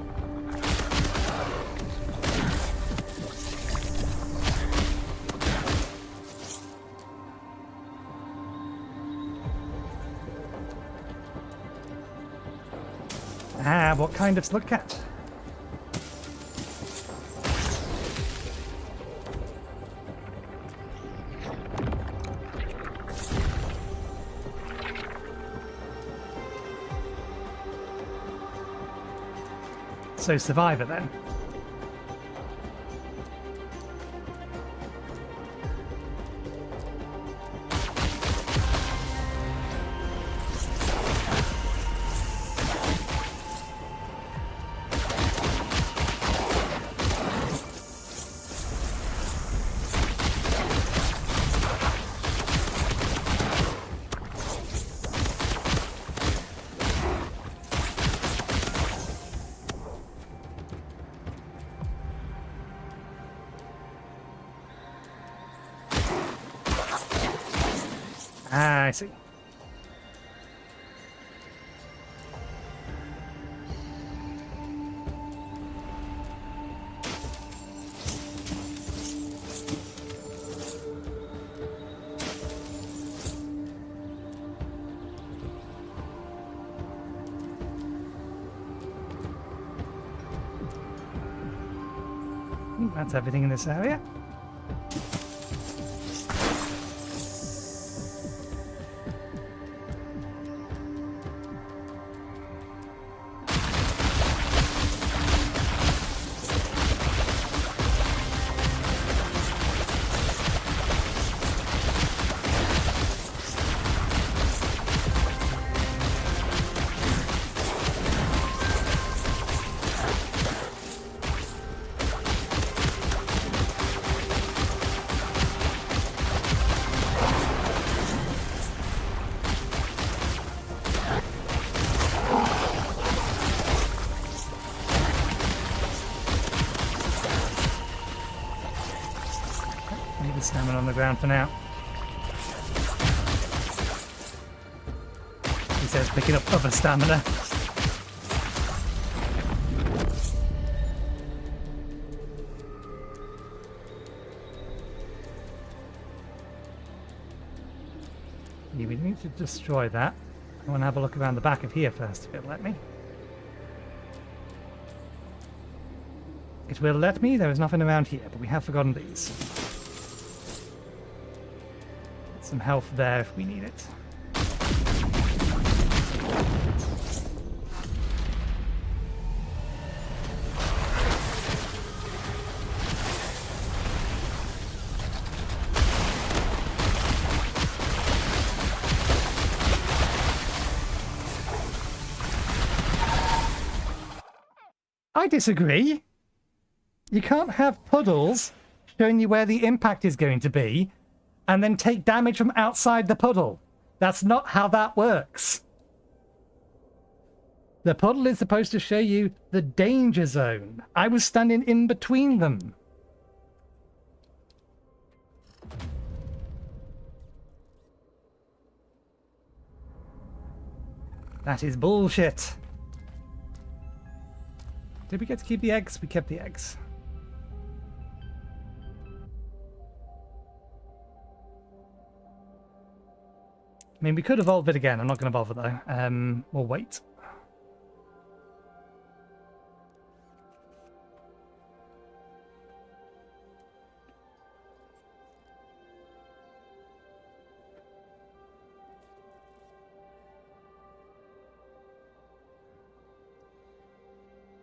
Ah, what kind of slug cat? So survivor then. Ah, I see. I think that's everything in this area. Leave the salmon on the ground for now. He says picking up other stamina. Yeah, we need to destroy that. I want to have a look around the back of here first, if it'll let me. It will let me. There is nothing around here, but we have forgotten these. Some health there if we need it. I disagree. You can't have puddles showing you where the impact is going to be and then take damage from outside the puddle. That's not how that works. The puddle is supposed to show you the danger zone. I was standing in between them. That is bullshit. Did we get to keep the eggs? We kept the eggs. I mean, we could evolve it again. I'm not going to bother, though. We'll wait.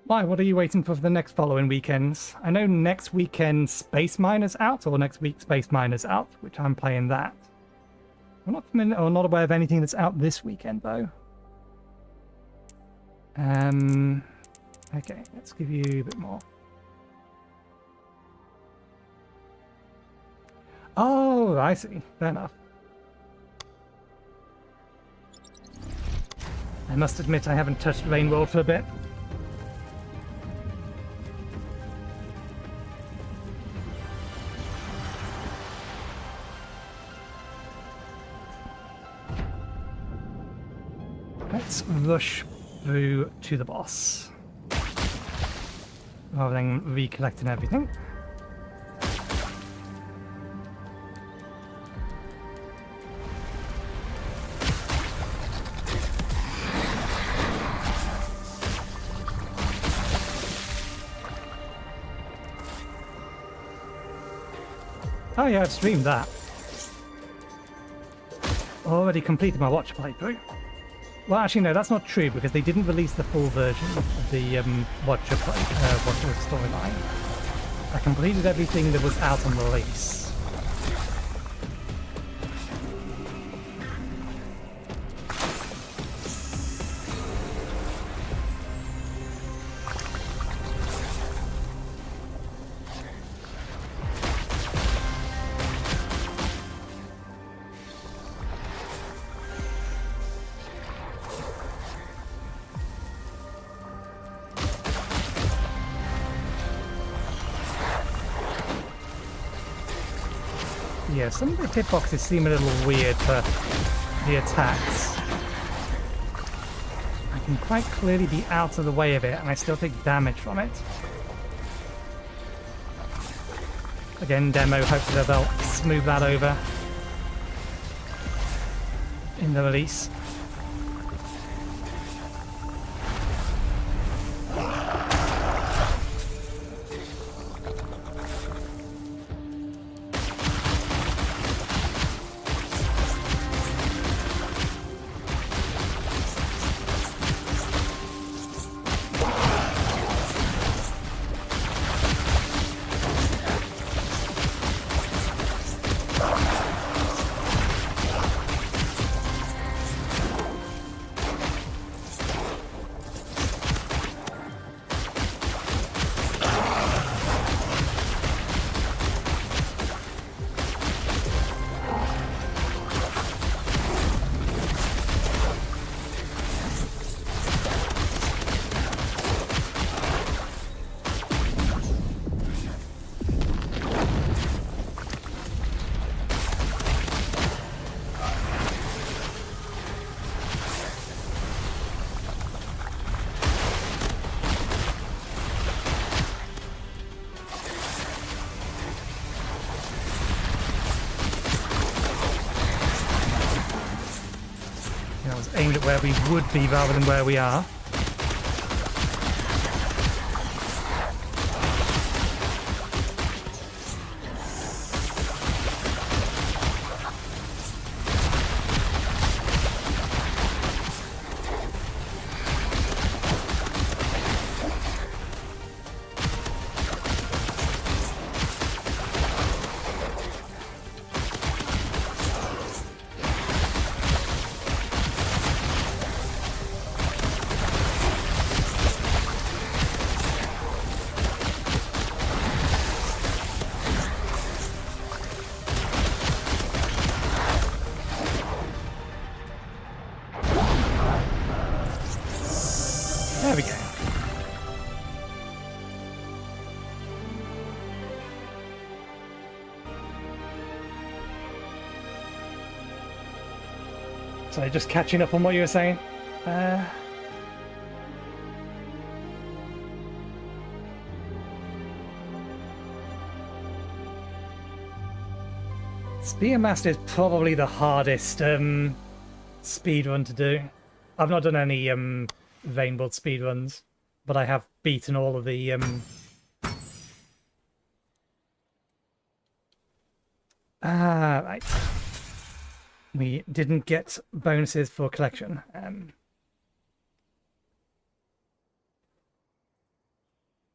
Why? What are you waiting for the next following weekends? I know next weekend Space Miner's out, or next week Space Miner's out, which I'm playing that. I'm not familiar or not aware of anything that's out this weekend, though. Okay, let's give you a bit more. Oh, I see. Fair enough. I must admit I haven't touched Rainworld for a bit. Let's rush through to the boss, rather than recollecting everything. Oh yeah, I've streamed that. Already completed my watch playthrough. Well, actually, no, that's not true, because they didn't release the full version of the Watcher storyline. I completed everything that was out on release. Yeah, some of the hitboxes seem a little weird for the attacks. I can quite clearly be out of the way of it, and I still take damage from it. Again, demo, hopefully they'll smooth that over in the release. Aimed at where we would be rather than where we are. There we go. So just catching up on what you were saying. Spearmaster is probably the hardest speedrun to do. I've not done any Rainbow speedruns, but I have beaten all of the right. We didn't get bonuses for collection.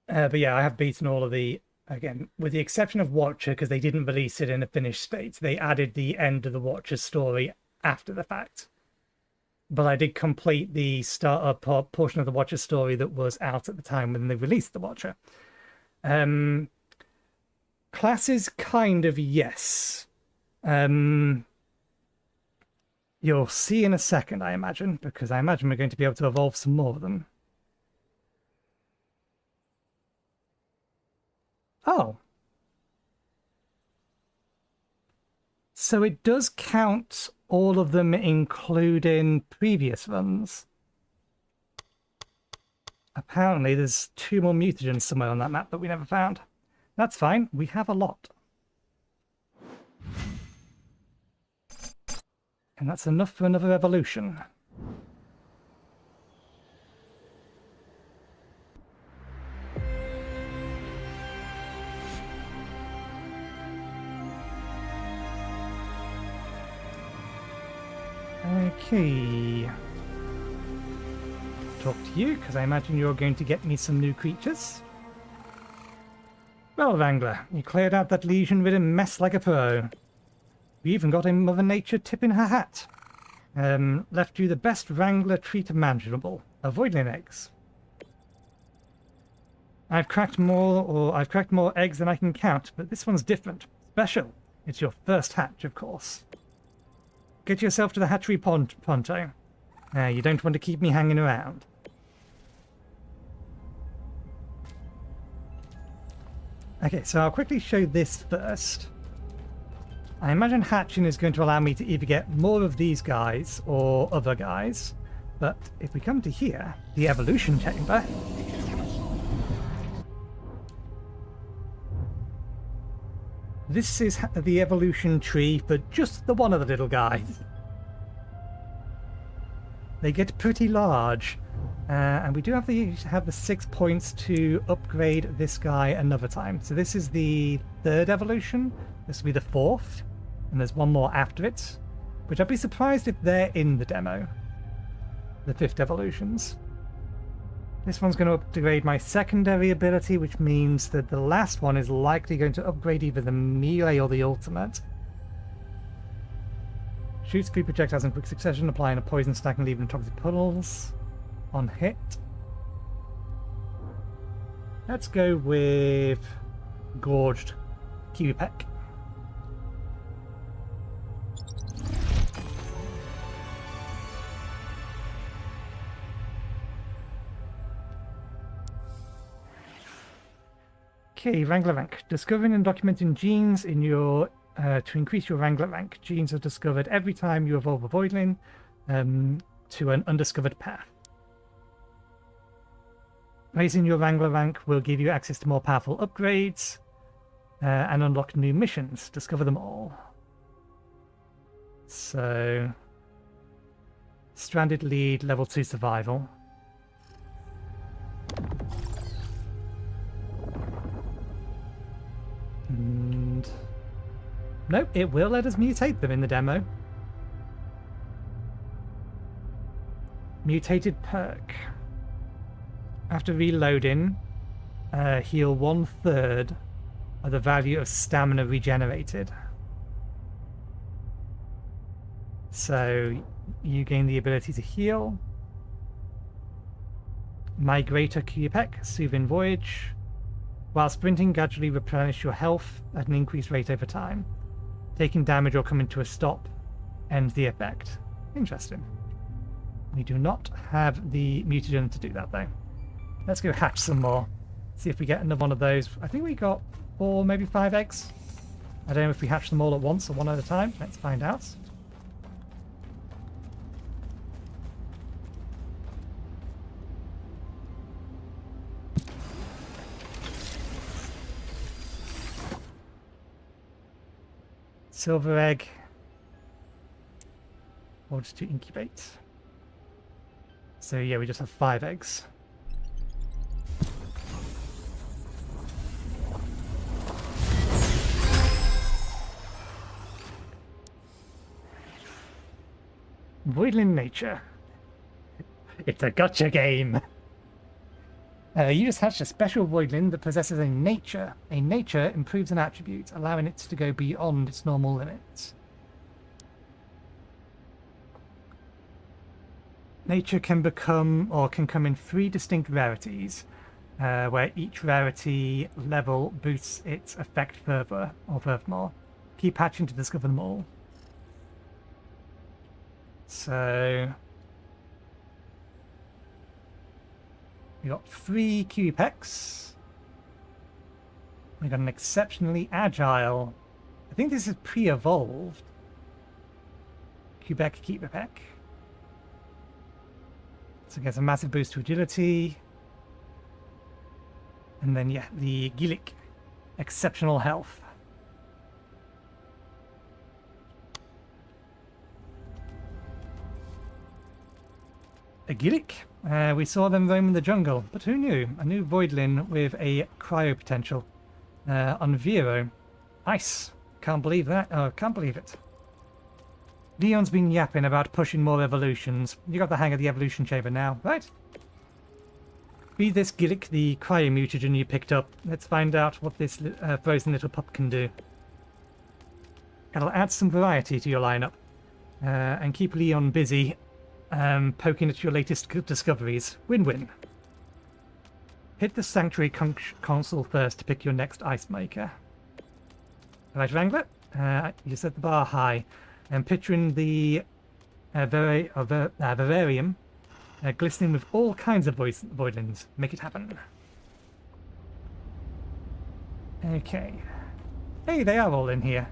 But yeah, I have beaten all of the, again, with the exception of Watcher, because they didn't release it in a finished state. They added the end of the Watcher story after the fact. but I did complete the startup portion of the Watcher story that was out at the time when they released the Watcher. Classes, kind of, yes. You'll see in a second, I imagine, because I imagine we're going to be able to evolve some more of them. Oh. So it does count all of them, including previous runs. Apparently there's 2 more mutagens somewhere on that map that we never found. That's fine, we have a lot. And that's enough for another evolution. Okay. Talk to you, because I imagine you're going to get me some new creatures. Well, Wrangler, you cleared out that lesion-ridden mess like a pro. We even got a Mother Nature tip in her hat. Left you the best Wrangler treat imaginable, a Voidling eggs. I've cracked more eggs than I can count, but this one's different. Special. It's your first hatch, of course. Get yourself to the hatchery pronto. You don't want to keep me hanging around. Okay, so I'll quickly show this first. I imagine hatching is going to allow me to either get more of these guys or other guys. But if we come to here, the evolution chamber, this is the evolution tree for just the one of the little guys. They get pretty large. And we do have the 6 points to upgrade this guy another time. So this is the 3rd evolution. This will be the 4th. And there's one more after it. Which I'd be surprised if they're in the demo. The 5th evolutions. This one's going to upgrade my secondary ability, which means that the last one is likely going to upgrade either the melee or the ultimate. Shoots 3 projectiles in quick succession, applying a poison stack and leaving toxic puddles. On hit. Let's go with Gorged Kiwi Peck. Okay, Wrangler rank. Discovering and documenting genes in your to increase your Wrangler rank. Genes are discovered every time you evolve a Voidling to an undiscovered path. Raising your Wrangler rank will give you access to more powerful upgrades and unlock new missions. Discover them all. So, Stranded Lead, level 2 survival. And nope, it will let us mutate them in the demo. Mutated perk. After reloading, heal 1/3 of the value of stamina regenerated. So you gain the ability to heal. Migrator Cupec, Soothing Voyage. While sprinting, gradually replenish your health at an increased rate over time. Taking damage or coming to a stop ends the effect. Interesting. We do not have the mutagen to do that though. Let's go hatch some more. See if we get another one of those. I think we got 4, maybe 5 eggs. I don't know if we hatch them all at once or one at a time. Let's find out. Silver egg. Order to incubate. So yeah, we just have 5 eggs. Voidling Nature. It's a gotcha game. You just hatched a special Voidling that possesses a nature. A nature improves an attribute, allowing it to go beyond its normal limits. Nature can become, or can come in 3 distinct rarities, where each rarity level boosts its effect further, or furthermore. Keep hatching to discover them all. So... we got 3 Cupex. We got an exceptionally agile... I think this is pre-evolved. Quebec, Keepepec. So it gets a massive boost to agility. And then, yeah, the Gillick. Exceptional health. A Gillick. We saw them roam in the jungle, but who knew? A new Voidling with a cryo potential. On Vero. Nice. Can't believe that. Oh, can't believe it. Leon's been yapping about pushing more evolutions. You got the hang of the evolution chamber now, right? Be this Gillick the cryo mutagen you picked up. Let's find out what this frozen little pup can do. It'll add some variety to your lineup. And keep Leon busy poking at your latest discoveries. Win-win. Hit the Sanctuary console first to pick your next ice maker. Right, Wrangler? You set the bar high. And picturing the vivarium glistening with all kinds of voidlings. Make it happen. Okay. Hey, they are all in here.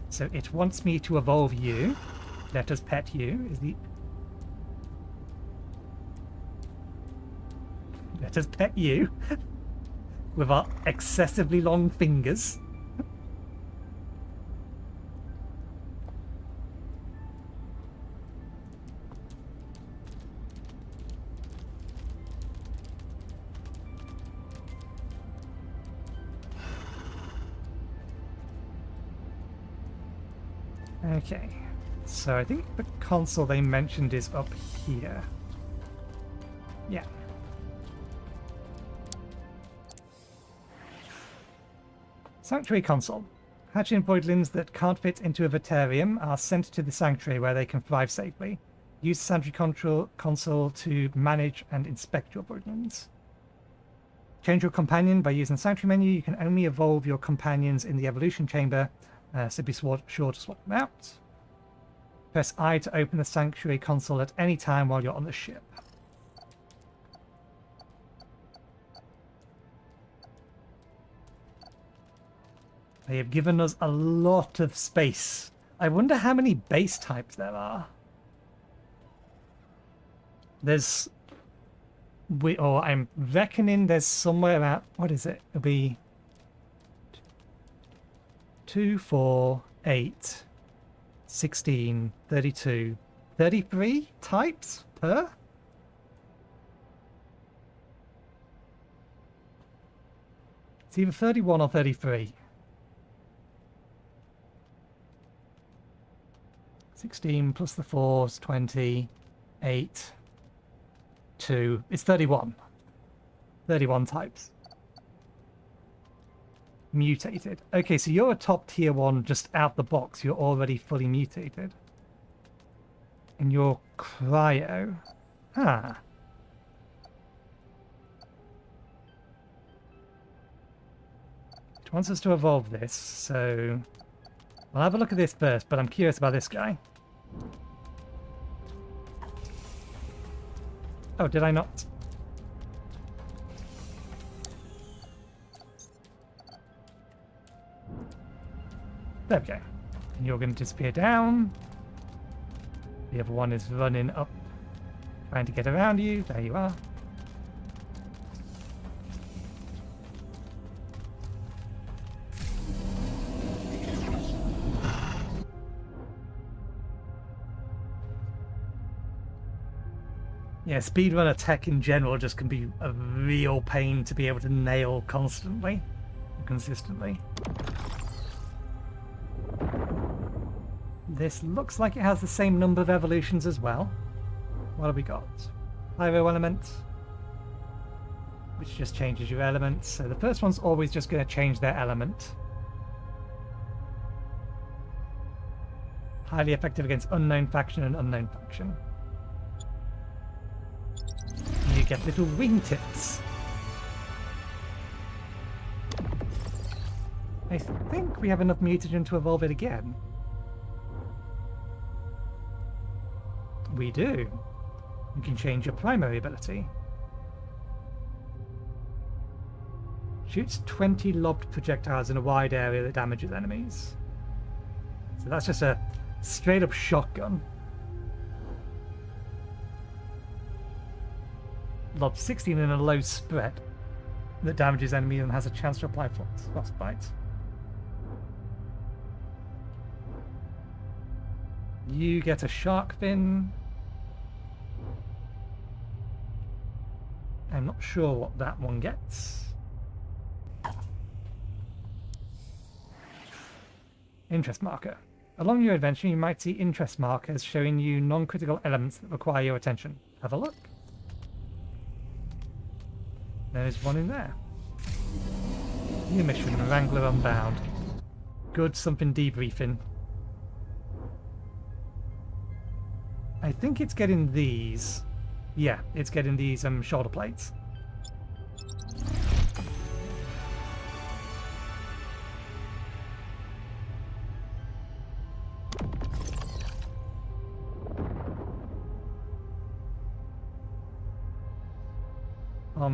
So it wants me to evolve you. Let us pet you. Let us pet you. With our excessively long fingers. Okay, so I think the console they mentioned is up here. Yeah. Sanctuary console. Hatching voidlings that can't fit into a Vitarium are sent to the Sanctuary where they can thrive safely. Use the Sanctuary console to manage and inspect your voidlings. Change your companion by using the Sanctuary menu. You can only evolve your companions in the evolution chamber, so be sure to swap them out. Press I to open the Sanctuary console at any time while you're on the ship. They have given us a lot of space. I wonder how many base types there are. There's... I'm reckoning there's somewhere about... What is it? It'll be... 2, 4, 8, 16, 32, 33 types per? It's either 31 or 33. 16 plus the 4 is 20, 8, 2. It's 31. 31 types. Mutated. Okay, so you're a top tier 1 just out the box. You're already fully mutated. And you're cryo. Huh. It wants us to evolve this, so... I'll have a look at this first, but I'm curious about this guy. Oh, did I not? There we go. And you're going to disappear down. The other one is running up, trying to get around you. There you are. Yeah, speedrunner tech in general just can be a real pain to be able to nail constantly, consistently. This looks like it has the same number of evolutions as well. What have we got? Pyro element, which just changes your elements. So the first one's always just going to change their element. Highly effective against unknown faction and unknown faction. get little wingtips. I think we have enough mutagen to evolve it again. We do. You can change your primary ability. Shoots 20 lobbed projectiles in a wide area that damages enemies. So that's just a straight up shotgun. Lobs 16 in a low spread that damages enemies and has a chance to apply frostbite. You get a shark fin. I'm not sure what that one gets. Interest marker. Along your adventure, you might see interest markers showing you non-critical elements that require your attention. Have a look. There's one in there. New mission, Wrangler Unbound. Good, something debriefing. I think it's getting these. Yeah, it's getting these shoulder plates.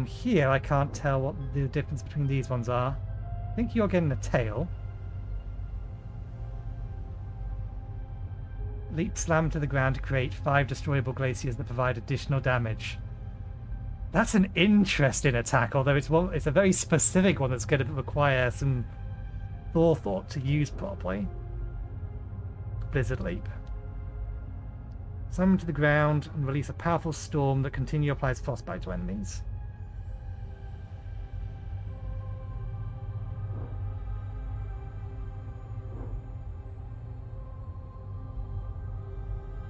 Here I can't tell what the difference between these ones are. I think you're getting a tail. Leap slam to the ground to create 5 destroyable glaciers that provide additional damage. That's an interesting attack, although it's a very specific one that's going to require some forethought to use properly. Blizzard Leap. Slam to the ground and release a powerful storm that continually applies frostbite to enemies.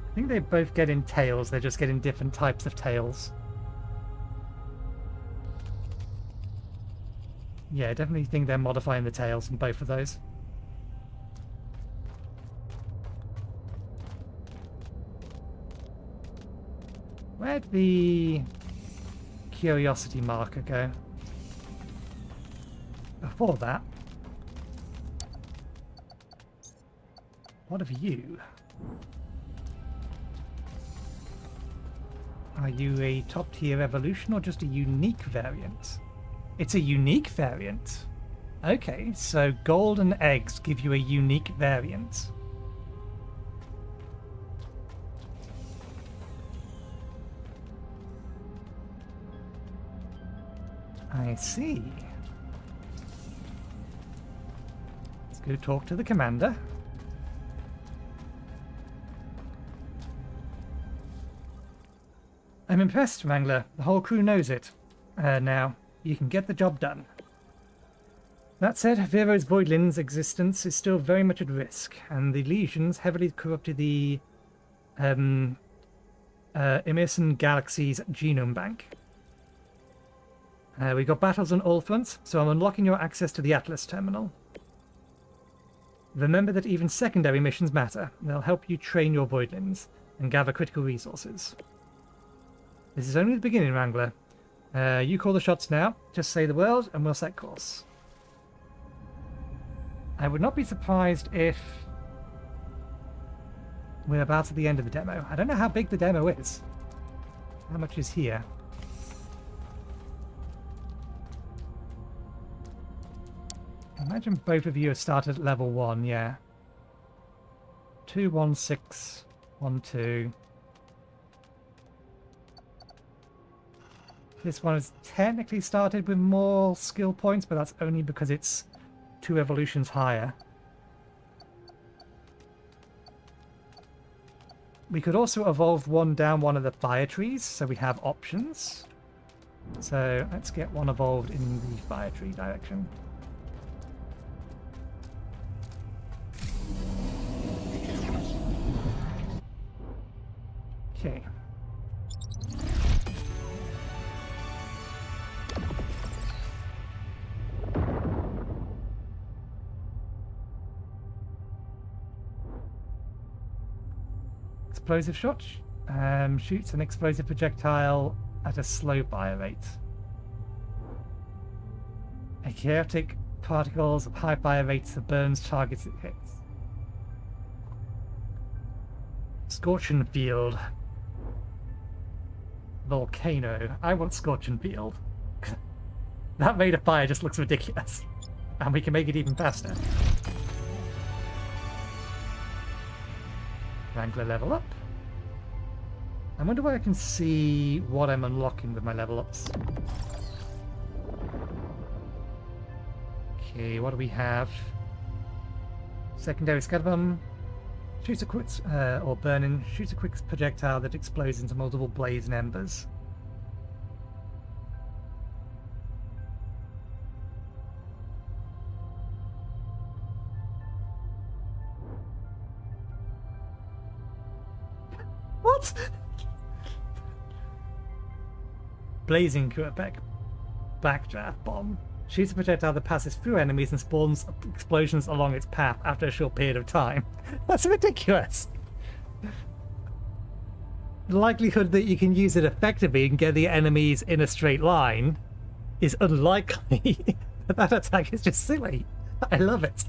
I think they both get in tails, they're just getting different types of tails. Yeah, I definitely think they're modifying the tails in both of those. Where'd the curiosity marker go? Before that, what of you? Are you a top tier evolution or just a unique variant? It's a unique variant. Okay, so golden eggs give you a unique variant. I see. Let's go talk to the commander. I'm impressed, Wrangler. The whole crew knows it. Now, you can get the job done. That said, Vero's Voidling's existence is still very much at risk, and the lesions heavily corrupted the Emerson Galaxy's genome bank. We got battles on all fronts, so I'm unlocking your access to the Atlas terminal. Remember that even secondary missions matter. They'll help you train your Voidlings and gather critical resources. This is only the beginning, Wrangler. You call the shots now. Just say the word and we'll set course. I would not be surprised if we're about at the end of the demo. I don't know how big the demo is. How much is here? Imagine both of you have started at level 1, yeah. 2, 1, 6, 1, 2. This one has technically started with more skill points, but that's only because it's 2 evolutions higher. We could also evolve one down one of the fire trees, so we have options. So let's get one evolved in the fire tree direction. Okay. Explosive shot. Shoots an explosive projectile at a slow bio rate. A chaotic particles of high bio rates that burns targets it hits. Scorching Field. Volcano. I want Scorching Field. That rate of fire just looks ridiculous. And we can make it even faster. Wrangler level up. I wonder where I can see what I'm unlocking with my level ups. Okay, what do we have? Secondary Scatterbomb. Shoots a quick, or burning. Shoots a quick projectile that explodes into multiple blades and embers. What? Blazing Quebec Backdraft Bomb. Shoots a projectile that passes through enemies and spawns explosions along its path after a short period of time. That's ridiculous. The likelihood that you can use it effectively and get the enemies in a straight line is unlikely. But that attack is just silly. I love it.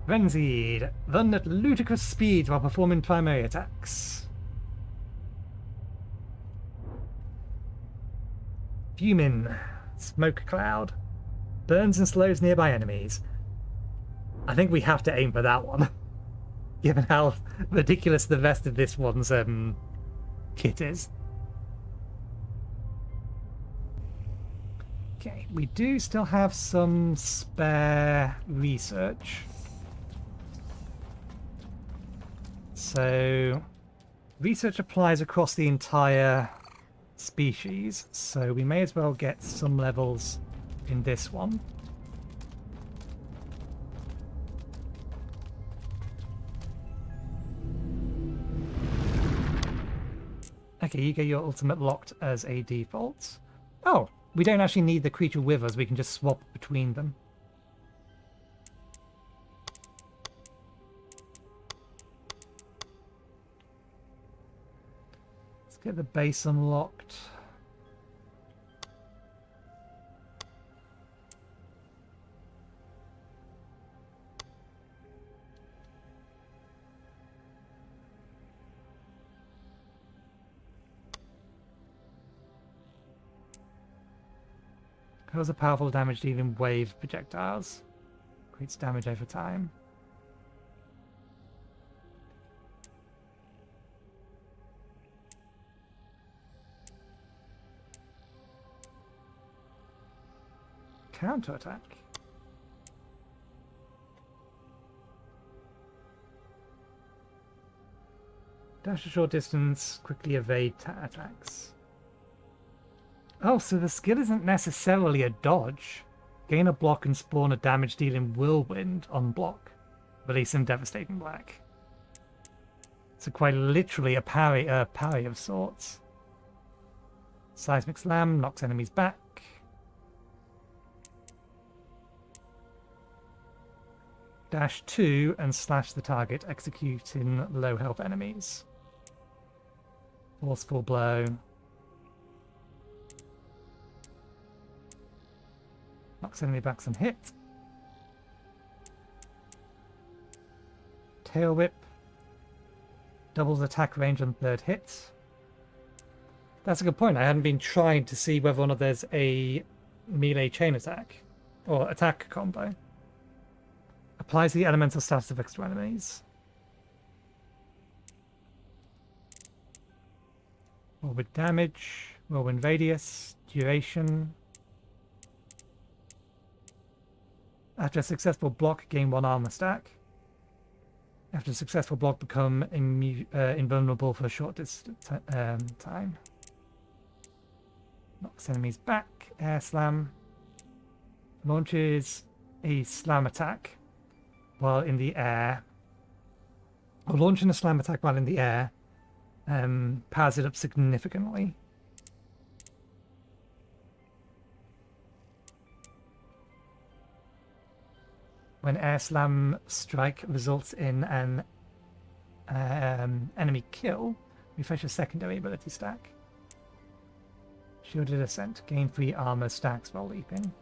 Frenzied. Run at ludicrous speeds while performing primary attacks. Fuming. Smoke cloud. Burns and slows nearby enemies. I think we have to aim for that one. Given how ridiculous the rest of this one's kit is. Okay, we do still have some spare research. So, research applies across the entire species, so we may as well get some levels in this one. Okay, you get your ultimate locked as a default. Oh, we don't actually need the creature with us, we can just swap between them. Get the base unlocked. Cause a powerful damage dealing wave projectiles. Creates damage over time. Counter-attack. Dash a short distance, quickly evade attacks. Oh, so the skill isn't necessarily a dodge. Gain a block and spawn a damage-dealing whirlwind on block. Release some devastating whack. So quite literally a parry of sorts. Seismic Slam knocks enemies back. Dash 2 and slash the target, executing low health enemies. Forceful blow. Knocks enemy back some hit. Tail whip. Doubles attack range on third hit. That's a good point. I hadn't been trying to see whether or not there's a melee chain attack or attack combo. Applies the elemental status effects to enemies. Whirlwind damage, whirlwind radius, duration. After a successful block, gain 1 armor stack. After a successful block, become invulnerable for a short time. Knocks enemies back. Air slam. Launches a slam attack while in the air. Or launching a slam attack while in the air powers it up significantly. When air slam strike results in an enemy kill, refresh a secondary ability stack. Shielded Ascent. Gain 3 armor stacks while leaping.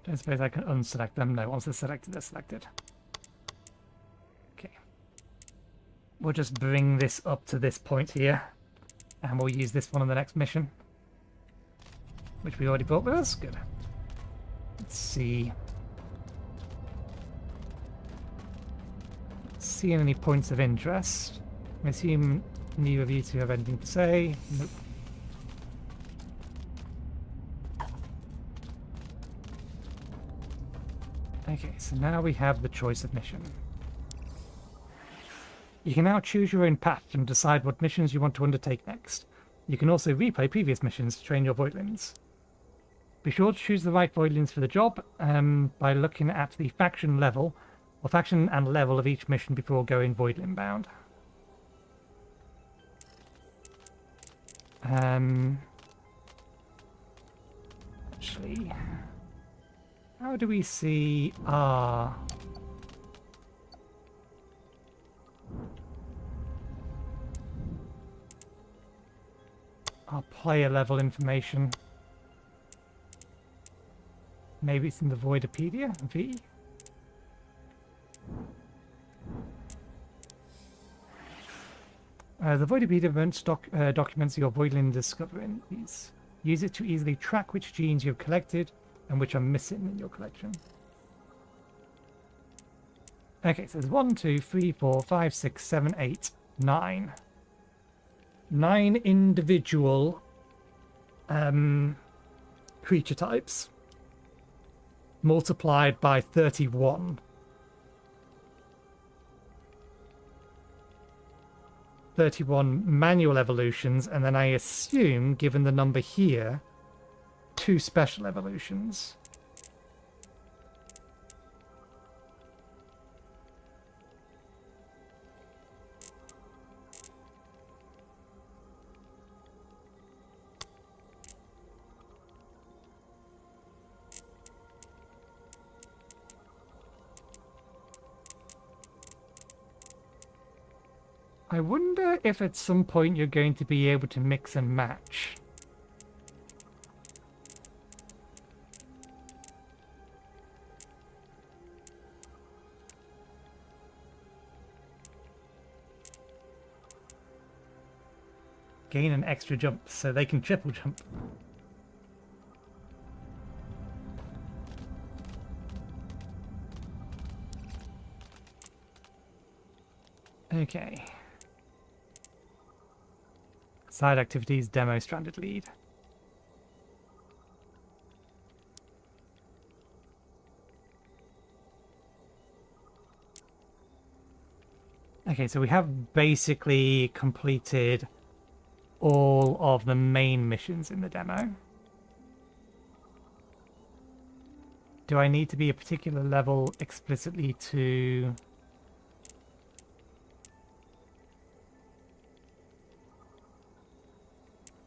Don't suppose I can unselect them. No, once they're selected, they're selected. Okay. We'll just bring this up to this point here. And we'll use this one on the next mission. Which we already brought with us. Good. Let's see. Seeing any points of interest. I assume neither of you two have anything to say. Nope. Okay, so now we have the choice of mission. You can now choose your own path and decide what missions you want to undertake next. You can also replay previous missions to train your Voidlings. Be sure to choose the right Voidlings for the job by looking at the faction level or faction and level of each mission before going Voidling Bound. Actually, how do we see our player level information? Maybe it's in the Voidopedia, V? The Voidopedia documents your Voidling discoveries. Use it to easily track which genes you've collected and which are missing in your collection. Okay, so there's 1, 2, 3, 4, 5, 6, 7, 8, 9. 9 individual creature types multiplied by 31. 31 manual evolutions, and then I assume, given the number here, 2 special evolutions. I wonder if at some point you're going to be able to mix and match. Gain an extra jump so they can triple jump. Okay. Side activities, demo, stranded lead. Okay, so we have basically completed all of the main missions in the demo. Do I need to be a particular level explicitly to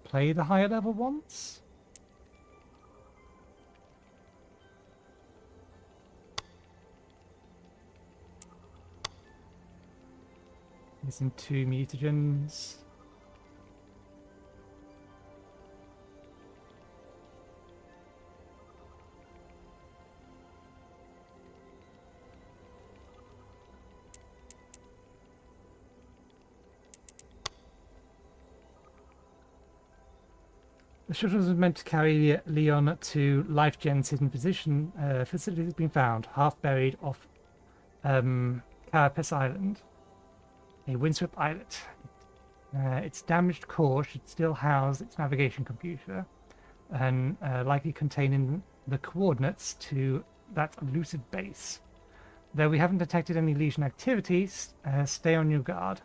play the higher level ones? Missing 2 mutagens. The shuttle was meant to carry Leon to Life Gen's hidden position. Facility has been found, half buried off Carapace Island, a windswept islet. Its damaged core should still house its navigation computer and likely containing the coordinates to that elusive base. Though we haven't detected any Legion activities, stay on your guard,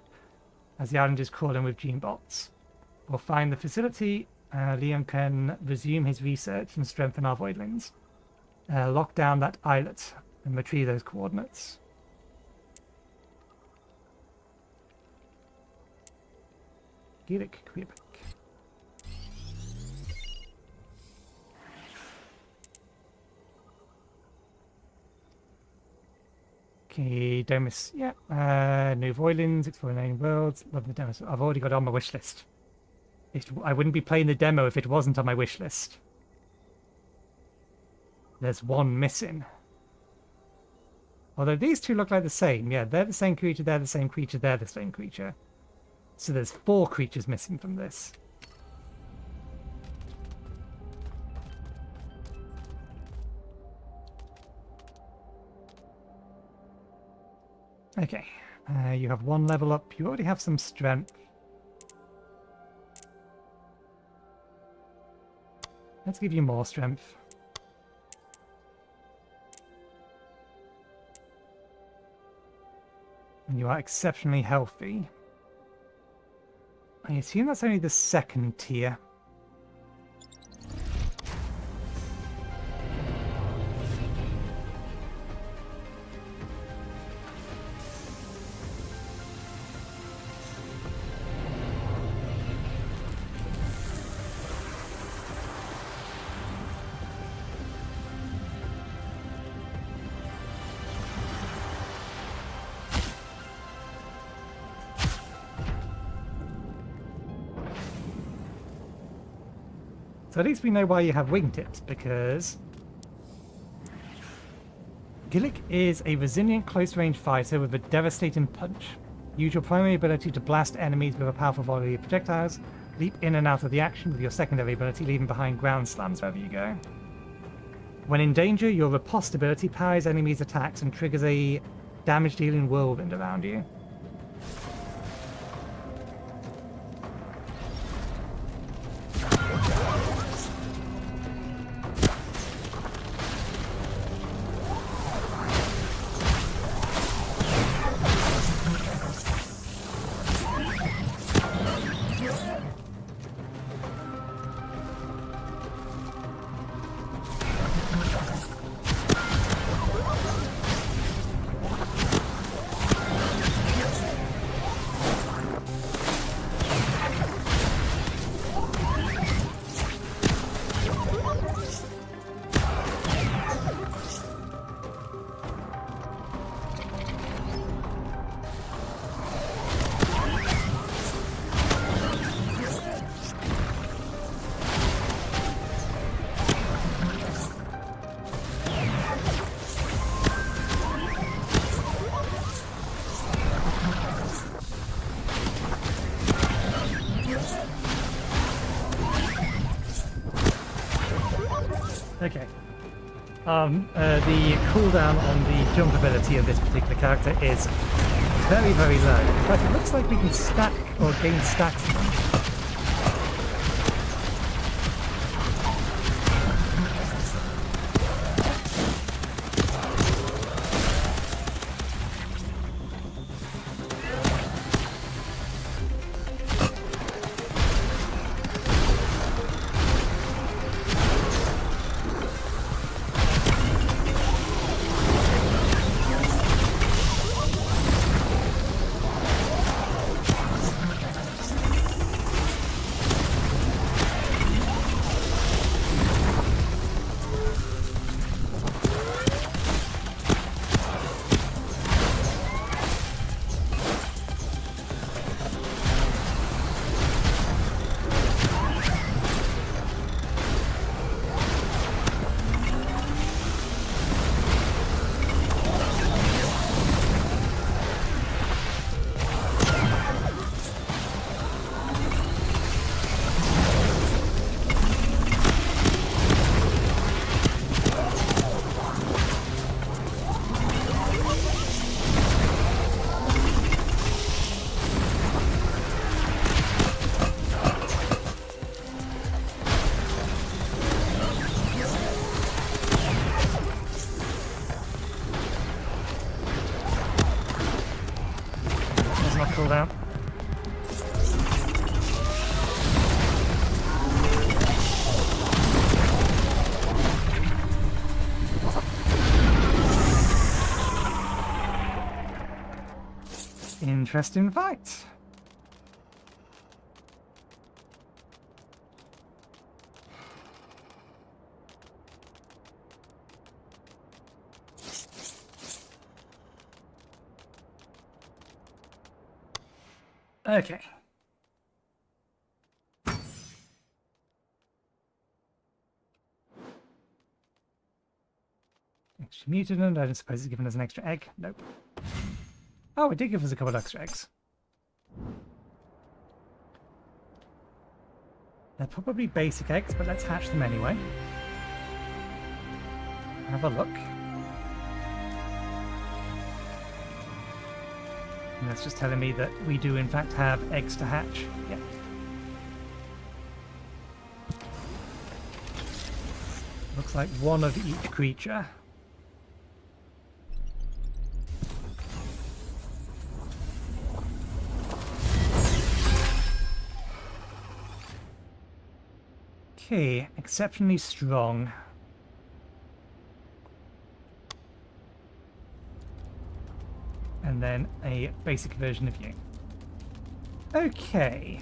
as the island is crawling with gene bots. We'll find the facility. Leon can resume his research and strengthen our Voidlings. Lock down that islet and retrieve those coordinates. Gillick Quebec. Okay, Demis, yeah. New Voidlings, exploring alien worlds. Love the demos. I've already got it on my wish list. I wouldn't be playing the demo if it wasn't on my wish list. There's one missing. Although these two look like the same. Yeah, they're the same creature, they're the same creature, they're the same creature. So there's 4 creatures missing from this. Okay, you have 1 level up. You already have some strength. Let's give you more strength. And you are exceptionally healthy. I assume that's only the 2nd tier. So at least we know why you have wingtips, because Gillick is a resilient close-range fighter with a devastating punch. Use your primary ability to blast enemies with a powerful volley of projectiles. Leap in and out of the action with your secondary ability, leaving behind ground slams wherever you go. When in danger, your riposte ability powers enemies' attacks and triggers a damage-dealing whirlwind around you. Okay. The cooldown on the jump ability of this particular character is very, very low. In fact, it looks like we can stack or gain stacks from them. interesting fight. Okay. Extra mutant, I don't suppose it's given us an extra egg. Nope. Oh, it did give us a couple of extra eggs. They're probably basic eggs, but let's hatch them anyway. Have a look. And that's just telling me that we do in fact have eggs to hatch. Yep. Looks like one of each creature. Okay, exceptionally strong. And then a basic version of you. Okay.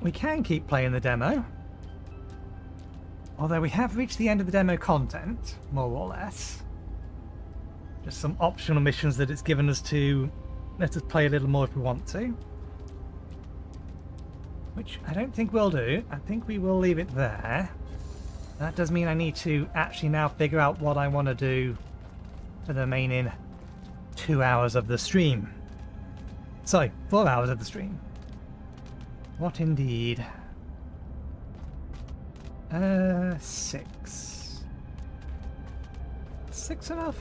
We can keep playing the demo. Although we have reached the end of the demo content, more or less. Just some optional missions that it's given us to let us play a little more if we want to. Which I don't think we'll do. I think we will leave it there. That does mean I need to actually now figure out what I want to do for the remaining 2 hours of the stream. Sorry, 4 hours of the stream. What indeed? 6. 6 enough?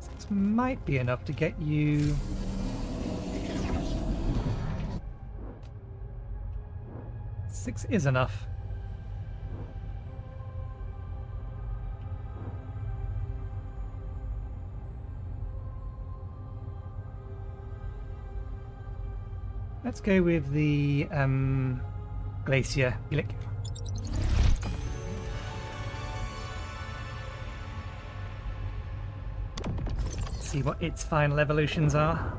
6 might be enough to get you... Six is enough. Let's go with the Glacier Gillick. See what its final evolutions are.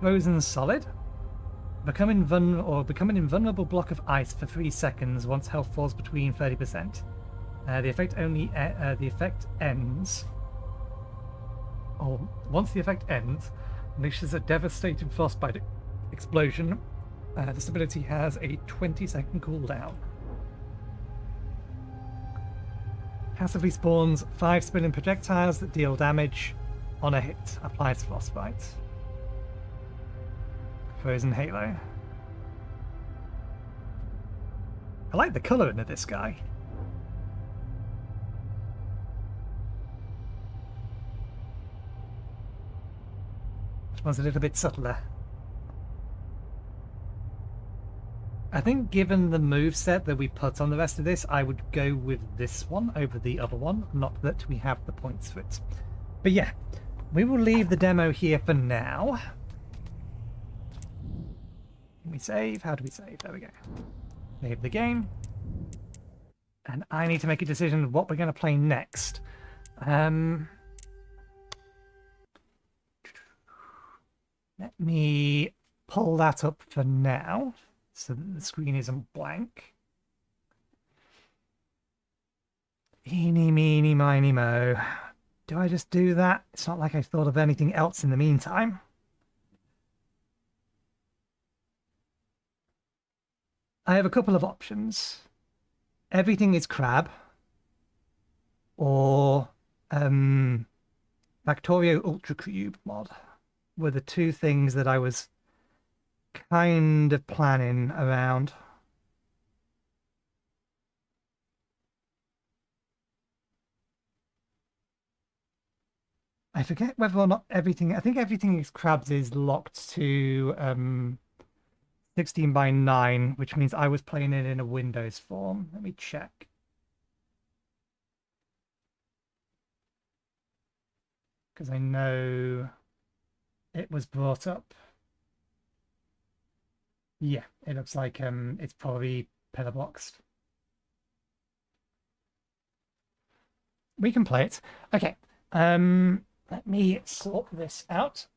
Frozen Solid. Become an invulnerable block of ice for 3 seconds once health falls between 30%. The effect ends. Or once the effect ends, unleashes a devastating frostbite explosion. This ability has a 20-second cooldown. Passively spawns 5 spinning projectiles that deal damage on a hit. Applies frostbite. Frozen Halo. I like the colouring of this guy. This one's a little bit subtler. I think given the moveset that we put on the rest of this, I would go with this one over the other one. Not that we have the points for it. But yeah, we will leave the demo here for now. Can we save? How do we save? There we go. Save the game. And I need to make a decision of what we're going to play next. Let me pull that up for now so that the screen isn't blank. Eeny, meeny, miny, mo. Do I just do that? It's not like I've thought of anything else in the meantime. I have a couple of options. Everything is crab, or Factorio Ultra Cube mod were the two things that I was kind of planning around. I forget whether or not everything, I think everything is crabs is locked to 16:9, which means I was playing it in a Windows form. Let me check. Because I know it was brought up. Yeah, it looks like it's probably pillar blocks. We can play it. Okay. Let me sort this out.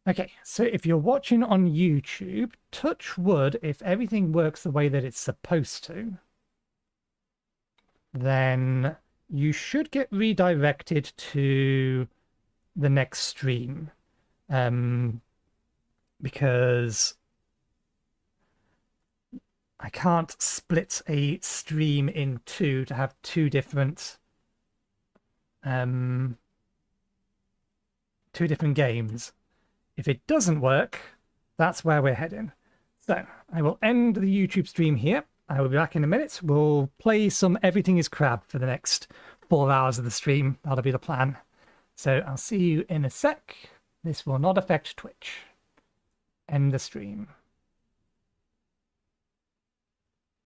Okay, so if you're watching on YouTube, touch wood, if everything works the way that it's supposed to, then you should get redirected to the next stream. Because I can't split a stream in two to have two different games. If it doesn't work, that's where we're heading. So I will end the YouTube stream here. I will be back in a minute. We'll play some Everything is Crab for the next 4 hours of the stream. That'll be the plan. So I'll see you in a sec. This will not affect Twitch. End the stream.